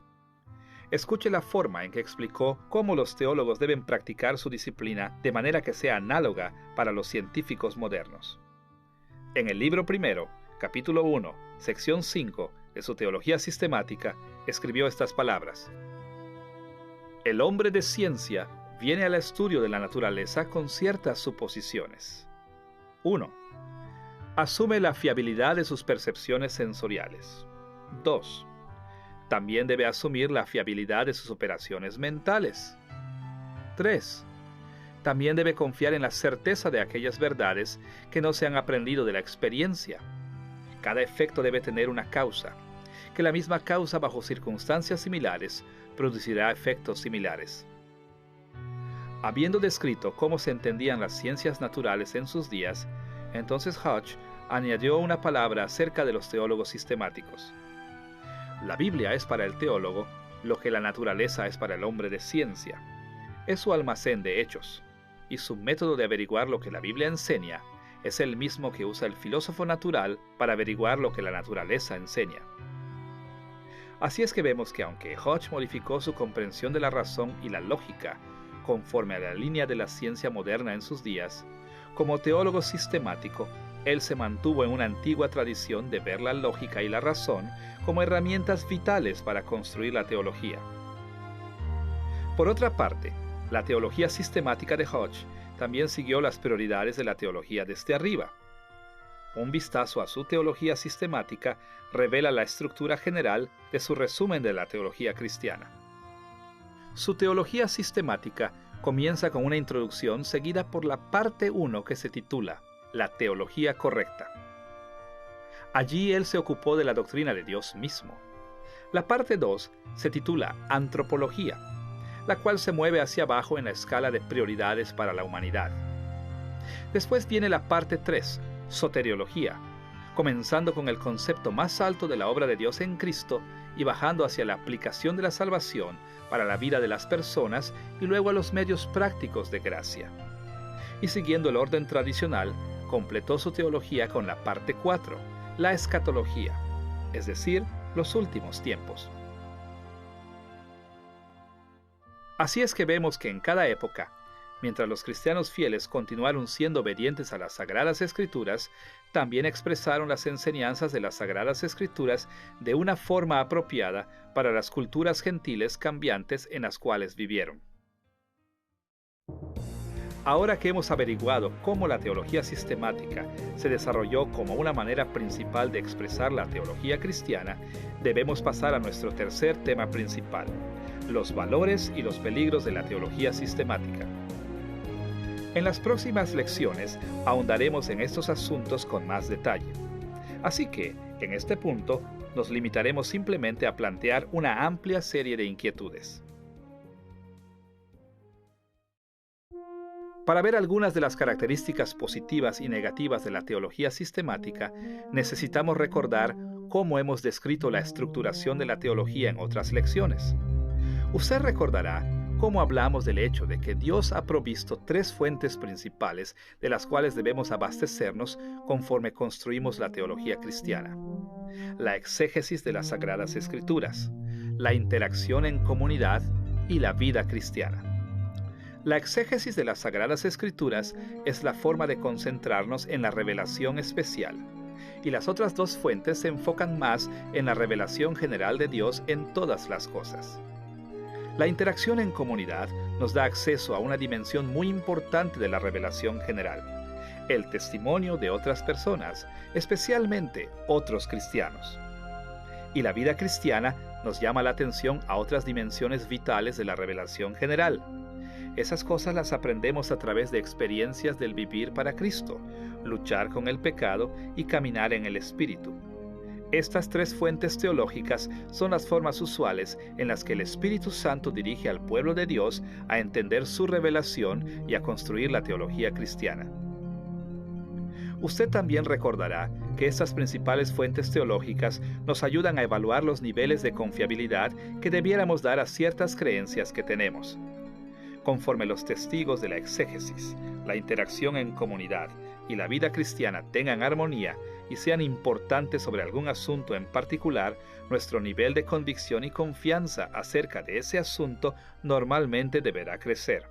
Escuche la forma en que explicó cómo los teólogos deben practicar su disciplina de manera que sea análoga para los científicos modernos. En el libro primero, capítulo 1, sección 5 de su teología sistemática, escribió estas palabras: El hombre de ciencia viene al estudio de la naturaleza con ciertas suposiciones. 1. Asume la fiabilidad de sus percepciones sensoriales. 2. También debe asumir la fiabilidad de sus operaciones mentales. 3. También debe confiar en la certeza de aquellas verdades que no se han aprendido de la experiencia. Cada efecto debe tener una causa, que la misma causa bajo circunstancias similares producirá efectos similares. Habiendo descrito cómo se entendían las ciencias naturales en sus días, entonces Hodge añadió una palabra acerca de los teólogos sistemáticos. La Biblia es para el teólogo lo que la naturaleza es para el hombre de ciencia. Es su almacén de hechos, y su método de averiguar lo que la Biblia enseña es el mismo que usa el filósofo natural para averiguar lo que la naturaleza enseña. Así es que vemos que aunque Hodge modificó su comprensión de la razón y la lógica conforme a la línea de la ciencia moderna en sus días, como teólogo sistemático, él se mantuvo en una antigua tradición de ver la lógica y la razón como herramientas vitales para construir la teología. Por otra parte, la teología sistemática de Hodge también siguió las prioridades de la teología desde arriba. Un vistazo a su teología sistemática revela la estructura general de su resumen de la teología cristiana. Su teología sistemática comienza con una introducción seguida por la parte 1 que se titula La teología correcta. Allí él se ocupó de la doctrina de Dios mismo. La parte 2 se titula Antropología, la cual se mueve hacia abajo en la escala de prioridades para la humanidad. Después viene la parte 3, Soteriología, comenzando con el concepto más alto de la obra de Dios en Cristo y bajando hacia la aplicación de la salvación para la vida de las personas y luego a los medios prácticos de gracia. Y siguiendo el orden tradicional, completó su teología con la parte 4, la escatología, es decir, los últimos tiempos. Así es que vemos que en cada época, mientras los cristianos fieles continuaron siendo obedientes a las Sagradas Escrituras, también expresaron las enseñanzas de las Sagradas Escrituras de una forma apropiada para las culturas gentiles cambiantes en las cuales vivieron. Ahora que hemos averiguado cómo la teología sistemática se desarrolló como una manera principal de expresar la teología cristiana, debemos pasar a nuestro tercer tema principal: los valores y los peligros de la teología sistemática. En las próximas lecciones ahondaremos en estos asuntos con más detalle. Así que, en este punto, nos limitaremos simplemente a plantear una amplia serie de inquietudes. Para ver algunas de las características positivas y negativas de la teología sistemática, necesitamos recordar cómo hemos descrito la estructuración de la teología en otras lecciones. Usted recordará cómo hablamos del hecho de que Dios ha provisto tres fuentes principales de las cuales debemos abastecernos conforme construimos la teología cristiana: la exégesis de las Sagradas Escrituras, la interacción en comunidad y la vida cristiana. La exégesis de las Sagradas Escrituras es la forma de concentrarnos en la revelación especial, y las otras dos fuentes se enfocan más en la revelación general de Dios en todas las cosas. La interacción en comunidad nos da acceso a una dimensión muy importante de la revelación general: el testimonio de otras personas, especialmente otros cristianos. Y la vida cristiana nos llama la atención a otras dimensiones vitales de la revelación general. Esas cosas las aprendemos a través de experiencias del vivir para Cristo, luchar con el pecado y caminar en el Espíritu. Estas tres fuentes teológicas son las formas usuales en las que el Espíritu Santo dirige al pueblo de Dios a entender su revelación y a construir la teología cristiana. Usted también recordará que estas principales fuentes teológicas nos ayudan a evaluar los niveles de confiabilidad que debiéramos dar a ciertas creencias que tenemos. Conforme los testigos de la exégesis, la interacción en comunidad y la vida cristiana tengan armonía y sean importantes sobre algún asunto en particular, nuestro nivel de convicción y confianza acerca de ese asunto normalmente deberá crecer.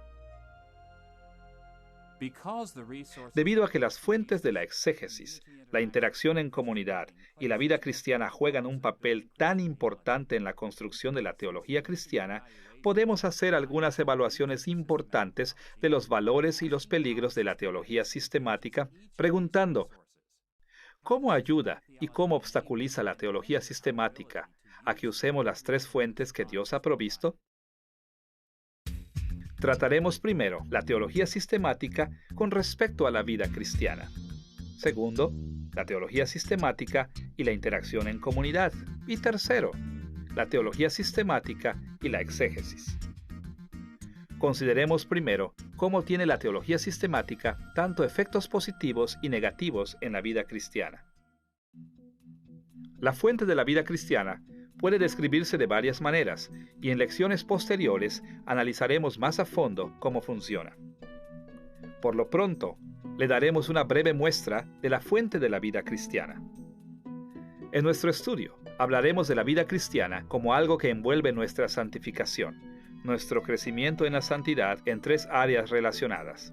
Debido a que las fuentes de la exégesis, la interacción en comunidad y la vida cristiana juegan un papel tan importante en la construcción de la teología cristiana, podemos hacer algunas evaluaciones importantes de los valores y los peligros de la teología sistemática, preguntando: ¿cómo ayuda y cómo obstaculiza la teología sistemática a que usemos las tres fuentes que Dios ha provisto? Trataremos primero la teología sistemática con respecto a la vida cristiana. Segundo, la teología sistemática y la interacción en comunidad. Y tercero, la teología sistemática y la exégesis. Consideremos primero cómo tiene la teología sistemática tanto efectos positivos y negativos en la vida cristiana. La fuente de la vida cristiana puede describirse de varias maneras, y en lecciones posteriores analizaremos más a fondo cómo funciona. Por lo pronto, le daremos una breve muestra de la fuente de la vida cristiana. En nuestro estudio, hablaremos de la vida cristiana como algo que envuelve nuestra santificación, nuestro crecimiento en la santidad en tres áreas relacionadas.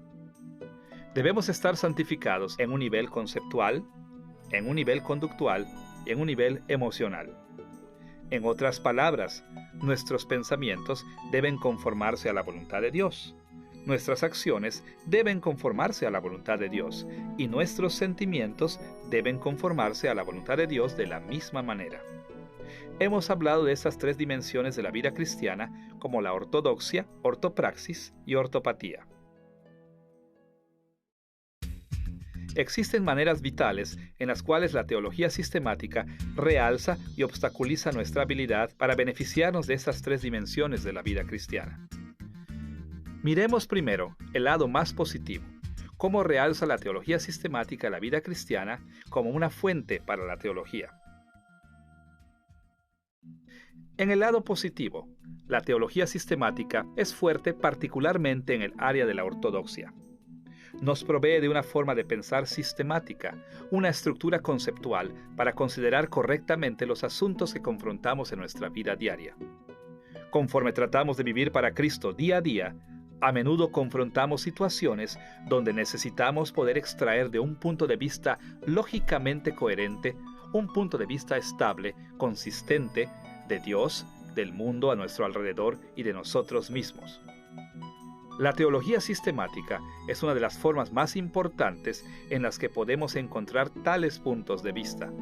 Debemos estar santificados en un nivel conceptual, en un nivel conductual y en un nivel emocional. En otras palabras, nuestros pensamientos deben conformarse a la voluntad de Dios. Nuestras acciones deben conformarse a la voluntad de Dios, y nuestros sentimientos deben conformarse a la voluntad de Dios de la misma manera. Hemos hablado de estas tres dimensiones de la vida cristiana como la ortodoxia, ortopraxis y ortopatía. Existen maneras vitales en las cuales la teología sistemática realza y obstaculiza nuestra habilidad para beneficiarnos de estas tres dimensiones de la vida cristiana. Miremos primero el lado más positivo: cómo realza la teología sistemática la vida cristiana como una fuente para la teología. En el lado positivo, la teología sistemática es fuerte particularmente en el área de la ortodoxia. Nos provee de una forma de pensar sistemática, una estructura conceptual para considerar correctamente los asuntos que confrontamos en nuestra vida diaria. Conforme tratamos de vivir para Cristo día a día, a menudo confrontamos situaciones donde necesitamos poder extraer de un punto de vista lógicamente coherente, un punto de vista estable, consistente, de Dios, del mundo a nuestro alrededor y de nosotros mismos. La teología sistemática es una de las formas más importantes en las que podemos encontrar tales puntos de vista.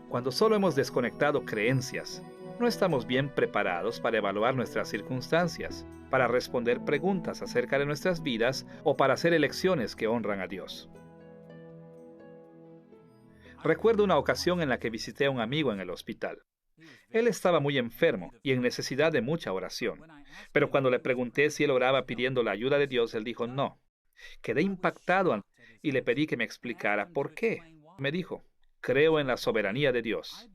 Cuando solo hemos desconectado creencias, no estamos bien preparados para evaluar nuestras circunstancias, para responder preguntas acerca de nuestras vidas o para hacer elecciones que honran a Dios. Recuerdo una ocasión en la que visité a un amigo en el hospital. Él estaba muy enfermo y en necesidad de mucha oración, pero cuando le pregunté si él oraba pidiendo la ayuda de Dios, él dijo no. Quedé impactado y le pedí que me explicara por qué. Me dijo, creo en la soberanía de Dios.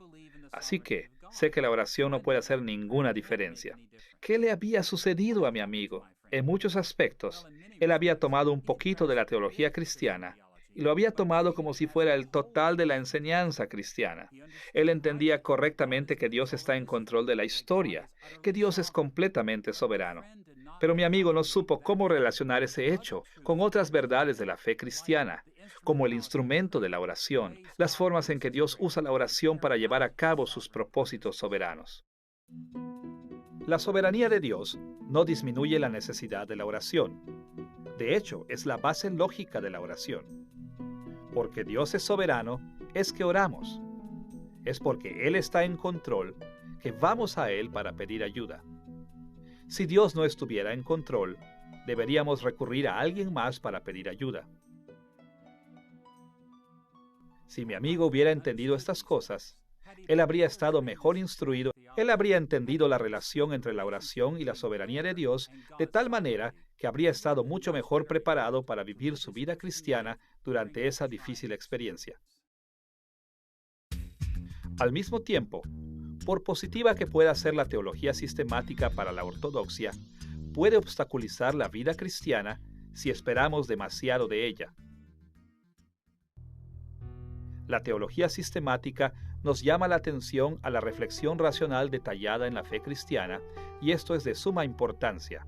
Así que sé que la oración no puede hacer ninguna diferencia. ¿Qué le había sucedido a mi amigo? En muchos aspectos, él había tomado un poquito de la teología cristiana y lo había tomado como si fuera el total de la enseñanza cristiana. Él entendía correctamente que Dios está en control de la historia, que Dios es completamente soberano. Pero mi amigo no supo cómo relacionar ese hecho con otras verdades de la fe cristiana, como el instrumento de la oración, las formas en que Dios usa la oración para llevar a cabo sus propósitos soberanos. La soberanía de Dios no disminuye la necesidad de la oración. De hecho, es la base lógica de la oración. Porque Dios es soberano, es que oramos. Es porque Él está en control que vamos a Él para pedir ayuda. Si Dios no estuviera en control, deberíamos recurrir a alguien más para pedir ayuda. Si mi amigo hubiera entendido estas cosas, él habría estado mejor instruido, él habría entendido la relación entre la oración y la soberanía de Dios de tal manera que habría estado mucho mejor preparado para vivir su vida cristiana durante esa difícil experiencia. Al mismo tiempo, por positiva que pueda ser la teología sistemática para la ortodoxia, puede obstaculizar la vida cristiana si esperamos demasiado de ella. La teología sistemática nos llama la atención a la reflexión racional detallada en la fe cristiana, y esto es de suma importancia.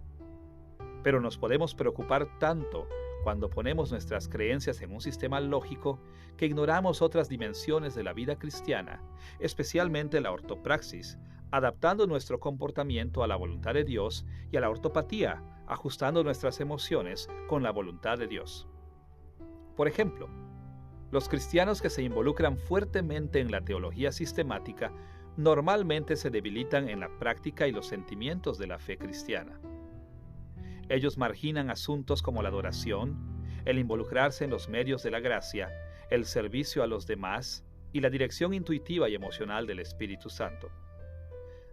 Pero nos podemos preocupar tanto cuando ponemos nuestras creencias en un sistema lógico que ignoramos otras dimensiones de la vida cristiana, especialmente la ortopraxis, adaptando nuestro comportamiento a la voluntad de Dios, y a la ortopatía, ajustando nuestras emociones con la voluntad de Dios. Por ejemplo, los cristianos que se involucran fuertemente en la teología sistemática normalmente se debilitan en la práctica y los sentimientos de la fe cristiana. Ellos marginan asuntos como la adoración, el involucrarse en los medios de la gracia, el servicio a los demás y la dirección intuitiva y emocional del Espíritu Santo.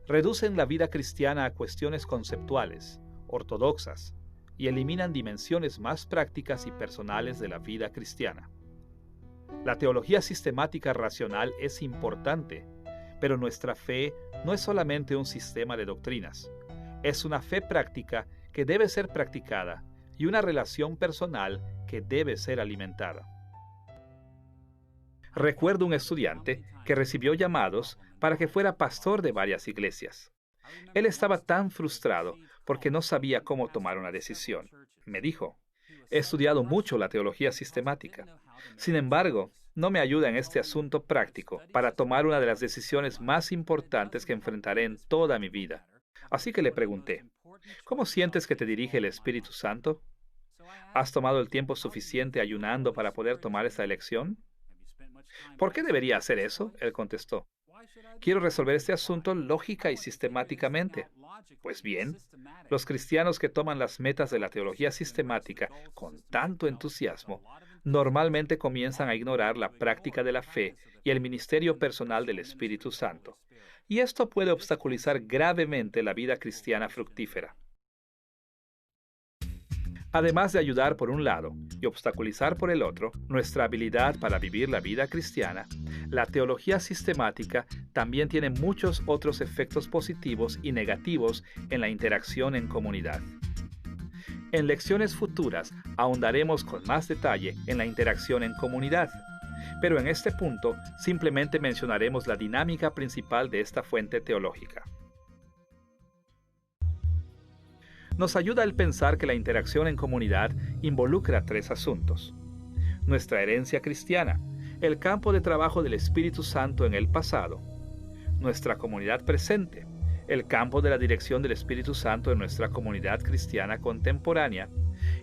Reducen la vida cristiana a cuestiones conceptuales, ortodoxas, y eliminan dimensiones más prácticas y personales de la vida cristiana. La teología sistemática racional es importante, pero nuestra fe no es solamente un sistema de doctrinas. Es una fe práctica que debe ser practicada y una relación personal que debe ser alimentada. Recuerdo un estudiante que recibió llamados para que fuera pastor de varias iglesias. Él estaba tan frustrado porque no sabía cómo tomar una decisión. Me dijo, he estudiado mucho la teología sistemática. Sin embargo, no me ayuda en este asunto práctico para tomar una de las decisiones más importantes que enfrentaré en toda mi vida. Así que le pregunté, ¿cómo sientes que te dirige el Espíritu Santo? ¿Has tomado el tiempo suficiente ayunando para poder tomar esa elección? ¿Por qué debería hacer eso? Él contestó. Quiero resolver este asunto lógica y sistemáticamente. Pues bien, los cristianos que toman las metas de la teología sistemática con tanto entusiasmo, normalmente comienzan a ignorar la práctica de la fe y el ministerio personal del Espíritu Santo. Y esto puede obstaculizar gravemente la vida cristiana fructífera. Además de ayudar por un lado y obstaculizar por el otro nuestra habilidad para vivir la vida cristiana, la teología sistemática también tiene muchos otros efectos positivos y negativos en la interacción en comunidad. En lecciones futuras ahondaremos con más detalle en la interacción en comunidad, pero en este punto simplemente mencionaremos la dinámica principal de esta fuente teológica. Nos ayuda el pensar que la interacción en comunidad involucra tres asuntos: nuestra herencia cristiana, el campo de trabajo del Espíritu Santo en el pasado, nuestra comunidad presente, el campo de la dirección del Espíritu Santo en nuestra comunidad cristiana contemporánea,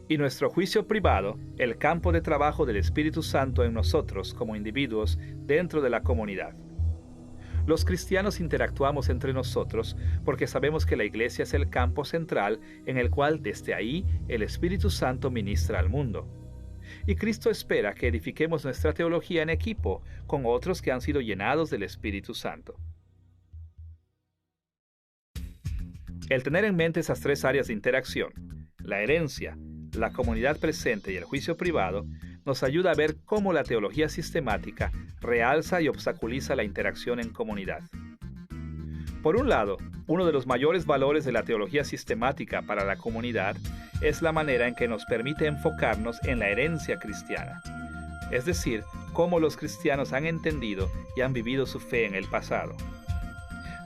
y nuestro juicio privado, el campo de trabajo del Espíritu Santo en nosotros como individuos dentro de la comunidad. Los cristianos interactuamos entre nosotros porque sabemos que la iglesia es el campo central en el cual desde ahí el Espíritu Santo ministra al mundo. Y Cristo espera que edifiquemos nuestra teología en equipo con otros que han sido llenados del Espíritu Santo. El tener en mente esas tres áreas de interacción, la herencia, la comunidad presente y el juicio privado, nos ayuda a ver cómo la teología sistemática realza y obstaculiza la interacción en comunidad. Por un lado, uno de los mayores valores de la teología sistemática para la comunidad es la manera en que nos permite enfocarnos en la herencia cristiana, es decir, cómo los cristianos han entendido y han vivido su fe en el pasado.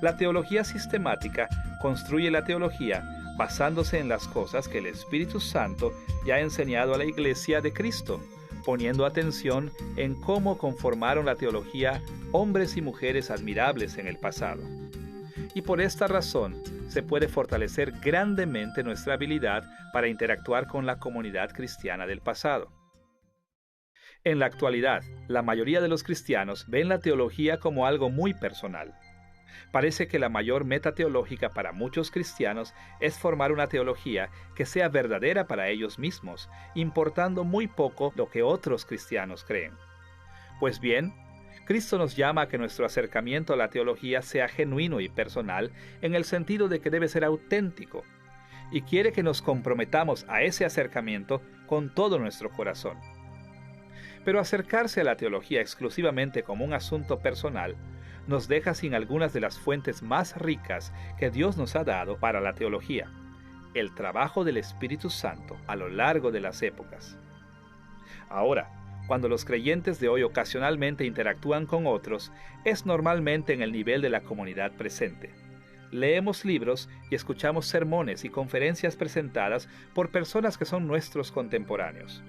La teología sistemática construye la teología basándose en las cosas que el Espíritu Santo ya ha enseñado a la Iglesia de Cristo, poniendo atención en cómo conformaron la teología hombres y mujeres admirables en el pasado. Y por esta razón se puede fortalecer grandemente nuestra habilidad para interactuar con la comunidad cristiana del pasado. En la actualidad, la mayoría de los cristianos ven la teología como algo muy personal. Parece que la mayor meta teológica para muchos cristianos es formar una teología que sea verdadera para ellos mismos, importando muy poco lo que otros cristianos creen. Pues bien, Cristo nos llama a que nuestro acercamiento a la teología sea genuino y personal en el sentido de que debe ser auténtico, y quiere que nos comprometamos a ese acercamiento con todo nuestro corazón. Pero acercarse a la teología exclusivamente como un asunto personal nos deja sin algunas de las fuentes más ricas que Dios nos ha dado para la teología, el trabajo del Espíritu Santo a lo largo de las épocas. Ahora, cuando los creyentes de hoy ocasionalmente interactúan con otros, es normalmente en el nivel de la comunidad presente. Leemos libros y escuchamos sermones y conferencias presentadas por personas que son nuestros contemporáneos.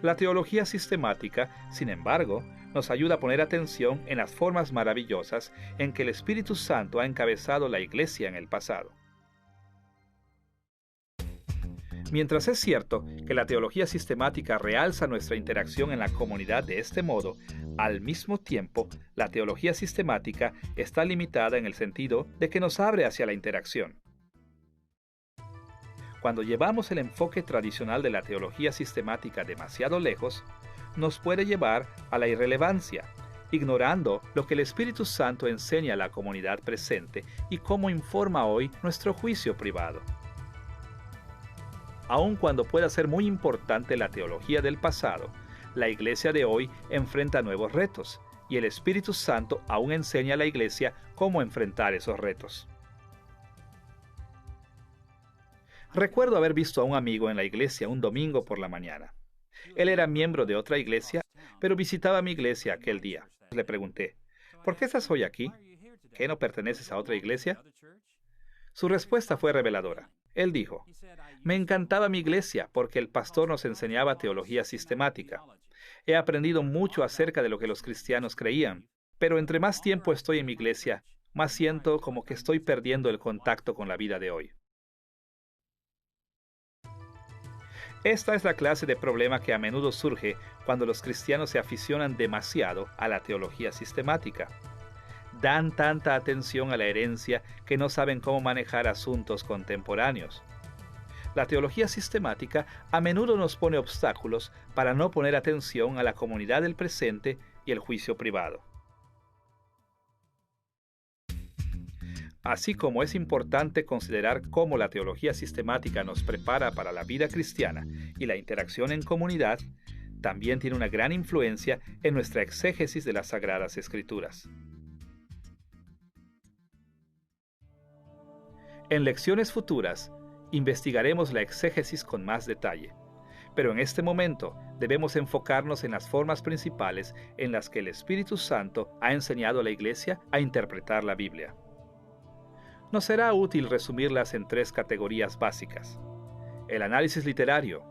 La teología sistemática, sin embargo, nos ayuda a poner atención en las formas maravillosas en que el Espíritu Santo ha encabezado la Iglesia en el pasado. Mientras es cierto que la teología sistemática realza nuestra interacción en la comunidad de este modo, al mismo tiempo, la teología sistemática está limitada en el sentido de que nos abre hacia la interacción. Cuando llevamos el enfoque tradicional de la teología sistemática demasiado lejos, nos puede llevar a la irrelevancia, ignorando lo que el Espíritu Santo enseña a la comunidad presente y cómo informa hoy nuestro juicio privado. Aun cuando pueda ser muy importante la teología del pasado, la Iglesia de hoy enfrenta nuevos retos, y el Espíritu Santo aún enseña a la Iglesia cómo enfrentar esos retos. Recuerdo haber visto a un amigo en la iglesia un domingo por la mañana. Él era miembro de otra iglesia, pero visitaba mi iglesia aquel día. Le pregunté, ¿por qué estás hoy aquí? ¿Qué, no perteneces a otra iglesia? Su respuesta fue reveladora. Él dijo, me encantaba mi iglesia porque el pastor nos enseñaba teología sistemática. He aprendido mucho acerca de lo que los cristianos creían, pero entre más tiempo estoy en mi iglesia, más siento como que estoy perdiendo el contacto con la vida de hoy. Esta es la clase de problema que a menudo surge cuando los cristianos se aficionan demasiado a la teología sistemática. Dan tanta atención a la herencia que no saben cómo manejar asuntos contemporáneos. La teología sistemática a menudo nos pone obstáculos para no poner atención a la comunidad del presente y el juicio privado. Así como es importante considerar cómo la teología sistemática nos prepara para la vida cristiana y la interacción en comunidad, también tiene una gran influencia en nuestra exégesis de las Sagradas Escrituras. En lecciones futuras, investigaremos la exégesis con más detalle, pero en este momento debemos enfocarnos en las formas principales en las que el Espíritu Santo ha enseñado a la Iglesia a interpretar la Biblia. Nos será útil resumirlas en tres categorías básicas: el análisis literario,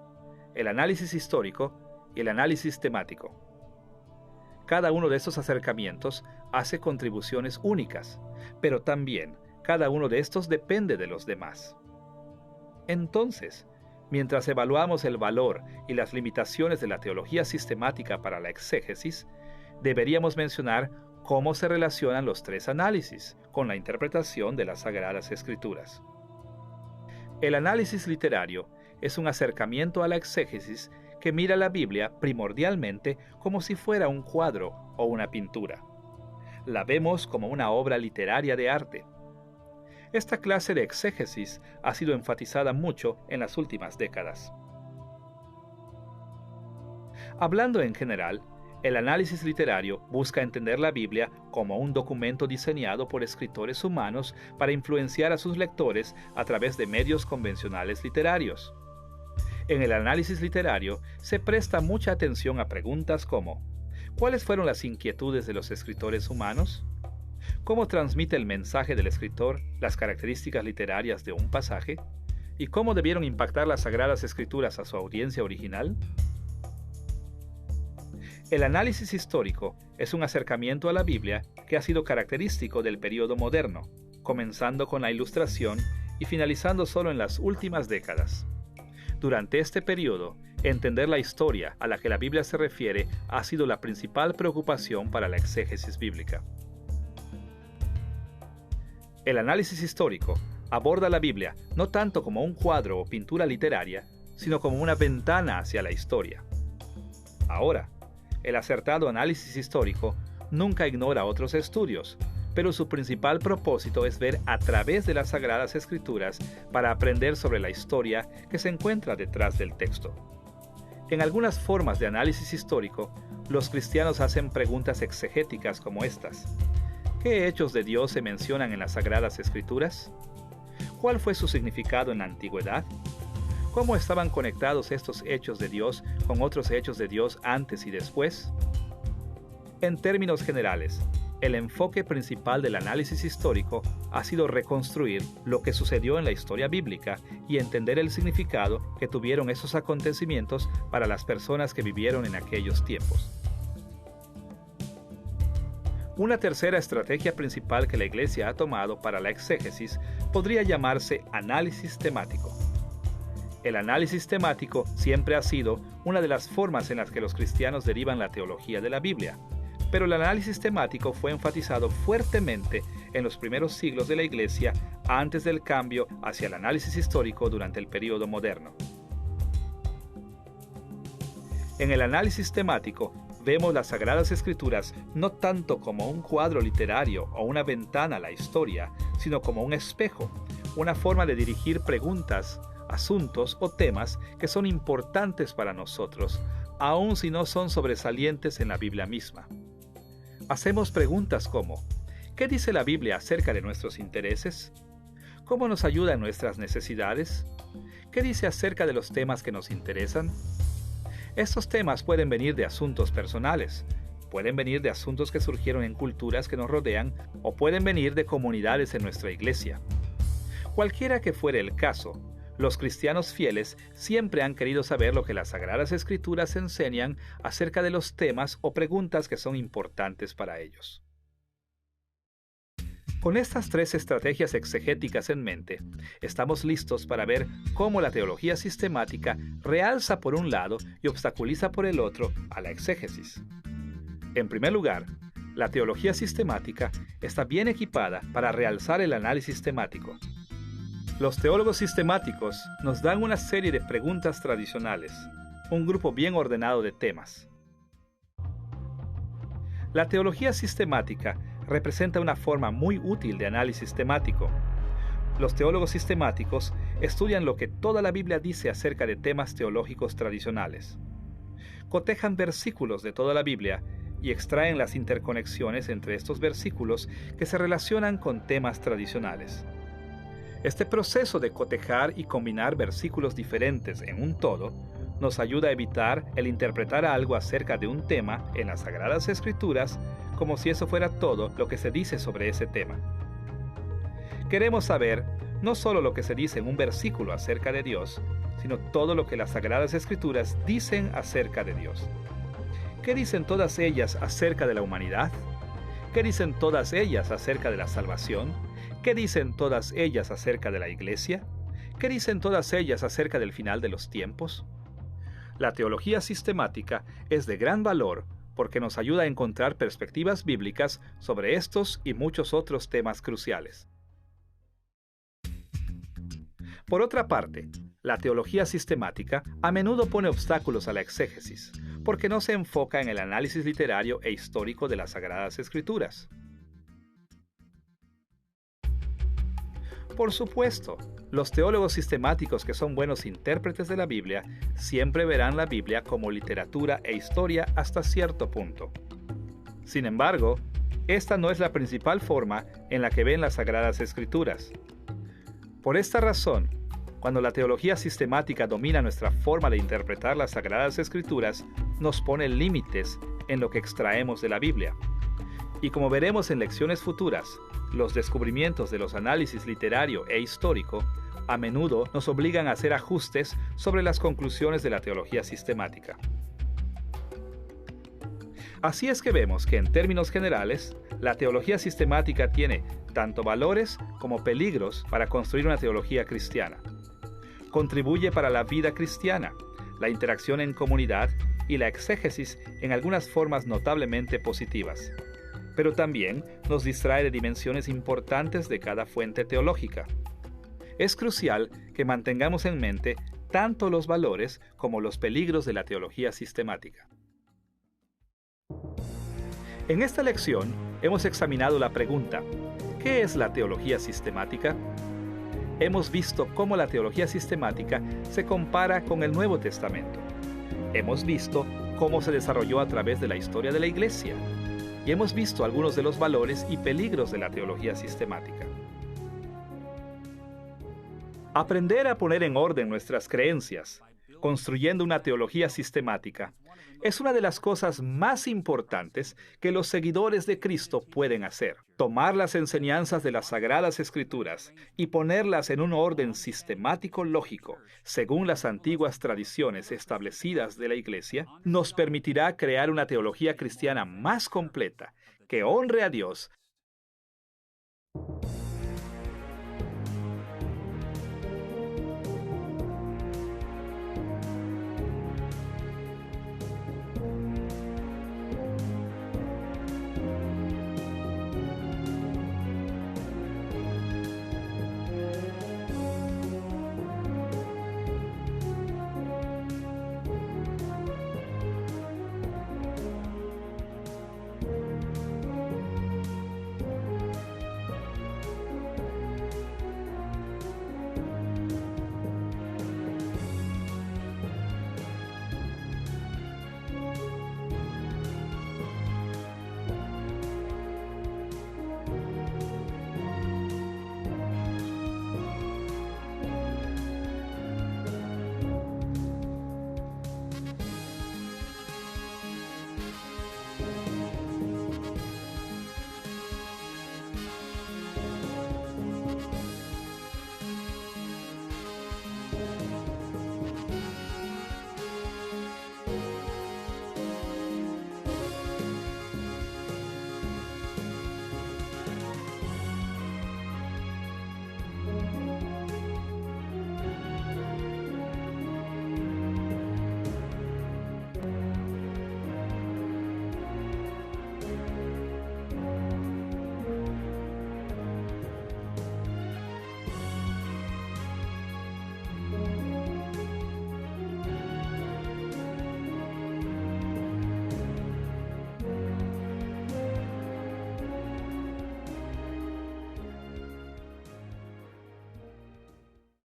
el análisis histórico y el análisis temático. Cada uno de estos acercamientos hace contribuciones únicas, pero también Cada uno de estos depende de los demás. Entonces, mientras evaluamos el valor y las limitaciones de la teología sistemática para la exégesis, deberíamos mencionar cómo se relacionan los tres análisis con la interpretación de las Sagradas Escrituras. El análisis literario es un acercamiento a la exégesis que mira la Biblia primordialmente como si fuera un cuadro o una pintura. La vemos como una obra literaria de arte. Esta clase de exégesis ha sido enfatizada mucho en las últimas décadas. Hablando en general, el análisis literario busca entender la Biblia como un documento diseñado por escritores humanos para influenciar a sus lectores a través de medios convencionales literarios. En el análisis literario se presta mucha atención a preguntas como: ¿cuáles fueron las inquietudes de los escritores humanos? ¿Cómo transmite el mensaje del escritor las características literarias de un pasaje? ¿Y cómo debieron impactar las Sagradas Escrituras a su audiencia original? El análisis histórico es un acercamiento a la Biblia que ha sido característico del período moderno, comenzando con la Ilustración y finalizando solo en las últimas décadas. Durante este periodo, entender la historia a la que la Biblia se refiere ha sido la principal preocupación para la exégesis bíblica. El análisis histórico aborda la Biblia no tanto como un cuadro o pintura literaria, sino como una ventana hacia la historia. Ahora, el acertado análisis histórico nunca ignora otros estudios, pero su principal propósito es ver a través de las Sagradas Escrituras para aprender sobre la historia que se encuentra detrás del texto. En algunas formas de análisis histórico, los cristianos hacen preguntas exegéticas como estas: ¿qué hechos de Dios se mencionan en las Sagradas Escrituras? ¿Cuál fue su significado en la antigüedad? ¿Cómo estaban conectados estos hechos de Dios con otros hechos de Dios antes y después? En términos generales, el enfoque principal del análisis histórico ha sido reconstruir lo que sucedió en la historia bíblica y entender el significado que tuvieron esos acontecimientos para las personas que vivieron en aquellos tiempos. Una tercera estrategia principal que la Iglesia ha tomado para la exégesis podría llamarse análisis temático. El análisis temático siempre ha sido una de las formas en las que los cristianos derivan la teología de la Biblia, pero el análisis temático fue enfatizado fuertemente en los primeros siglos de la Iglesia antes del cambio hacia el análisis histórico durante el período moderno. En el análisis temático, vemos las Sagradas Escrituras no tanto como un cuadro literario o una ventana a la historia, sino como un espejo, una forma de dirigir preguntas, asuntos o temas que son importantes para nosotros, aun si no son sobresalientes en la Biblia misma. Hacemos preguntas como: ¿qué dice la Biblia acerca de nuestros intereses? ¿Cómo nos ayuda en nuestras necesidades? ¿Qué dice acerca de los temas que nos interesan? Estos temas pueden venir de asuntos personales, pueden venir de asuntos que surgieron en culturas que nos rodean o pueden venir de comunidades en nuestra iglesia. Cualquiera que fuere el caso, los cristianos fieles siempre han querido saber lo que las Sagradas Escrituras enseñan acerca de los temas o preguntas que son importantes para ellos. Con estas tres estrategias exegéticas en mente, estamos listos para ver cómo la teología sistemática realza por un lado y obstaculiza por el otro a la exégesis. En primer lugar, la teología sistemática está bien equipada para realzar el análisis temático. Los teólogos sistemáticos nos dan una serie de preguntas tradicionales, un grupo bien ordenado de temas. La teología sistemática representa una forma muy útil de análisis temático. Los teólogos sistemáticos estudian lo que toda la Biblia dice acerca de temas teológicos tradicionales. Cotejan versículos de toda la Biblia y extraen las interconexiones entre estos versículos que se relacionan con temas tradicionales. Este proceso de cotejar y combinar versículos diferentes en un todo nos ayuda a evitar el interpretar algo acerca de un tema en las Sagradas Escrituras como si eso fuera todo lo que se dice sobre ese tema. Queremos saber no solo lo que se dice en un versículo acerca de Dios, sino todo lo que las Sagradas Escrituras dicen acerca de Dios. ¿Qué dicen todas ellas acerca de la humanidad? ¿Qué dicen todas ellas acerca de la salvación? ¿Qué dicen todas ellas acerca de la Iglesia? ¿Qué dicen todas ellas acerca del final de los tiempos? La teología sistemática es de gran valor porque nos ayuda a encontrar perspectivas bíblicas sobre estos y muchos otros temas cruciales. Por otra parte, la teología sistemática a menudo pone obstáculos a la exégesis, porque no se enfoca en el análisis literario e histórico de las Sagradas Escrituras. Por supuesto, los teólogos sistemáticos que son buenos intérpretes de la Biblia siempre verán la Biblia como literatura e historia hasta cierto punto. Sin embargo, esta no es la principal forma en la que ven las Sagradas Escrituras. Por esta razón, cuando la teología sistemática domina nuestra forma de interpretar las Sagradas Escrituras, nos pone límites en lo que extraemos de la Biblia. Y como veremos en lecciones futuras, los descubrimientos de los análisis literario e histórico a menudo nos obligan a hacer ajustes sobre las conclusiones de la teología sistemática. Así es que vemos que en términos generales, la teología sistemática tiene tanto valores como peligros para construir una teología cristiana. Contribuye para la vida cristiana, la interacción en comunidad y la exégesis en algunas formas notablemente positivas. Pero también nos distrae de dimensiones importantes de cada fuente teológica. Es crucial que mantengamos en mente tanto los valores como los peligros de la teología sistemática. En esta lección hemos examinado la pregunta: ¿qué es la teología sistemática? Hemos visto cómo la teología sistemática se compara con el Nuevo Testamento. Hemos visto cómo se desarrolló a través de la historia de la Iglesia. Y hemos visto algunos de los valores y peligros de la teología sistemática. Aprender a poner en orden nuestras creencias, construyendo una teología sistemática, es una de las cosas más importantes que los seguidores de Cristo pueden hacer. Tomar las enseñanzas de las Sagradas Escrituras y ponerlas en un orden sistemático lógico, según las antiguas tradiciones establecidas de la Iglesia, nos permitirá crear una teología cristiana más completa, que honre a Dios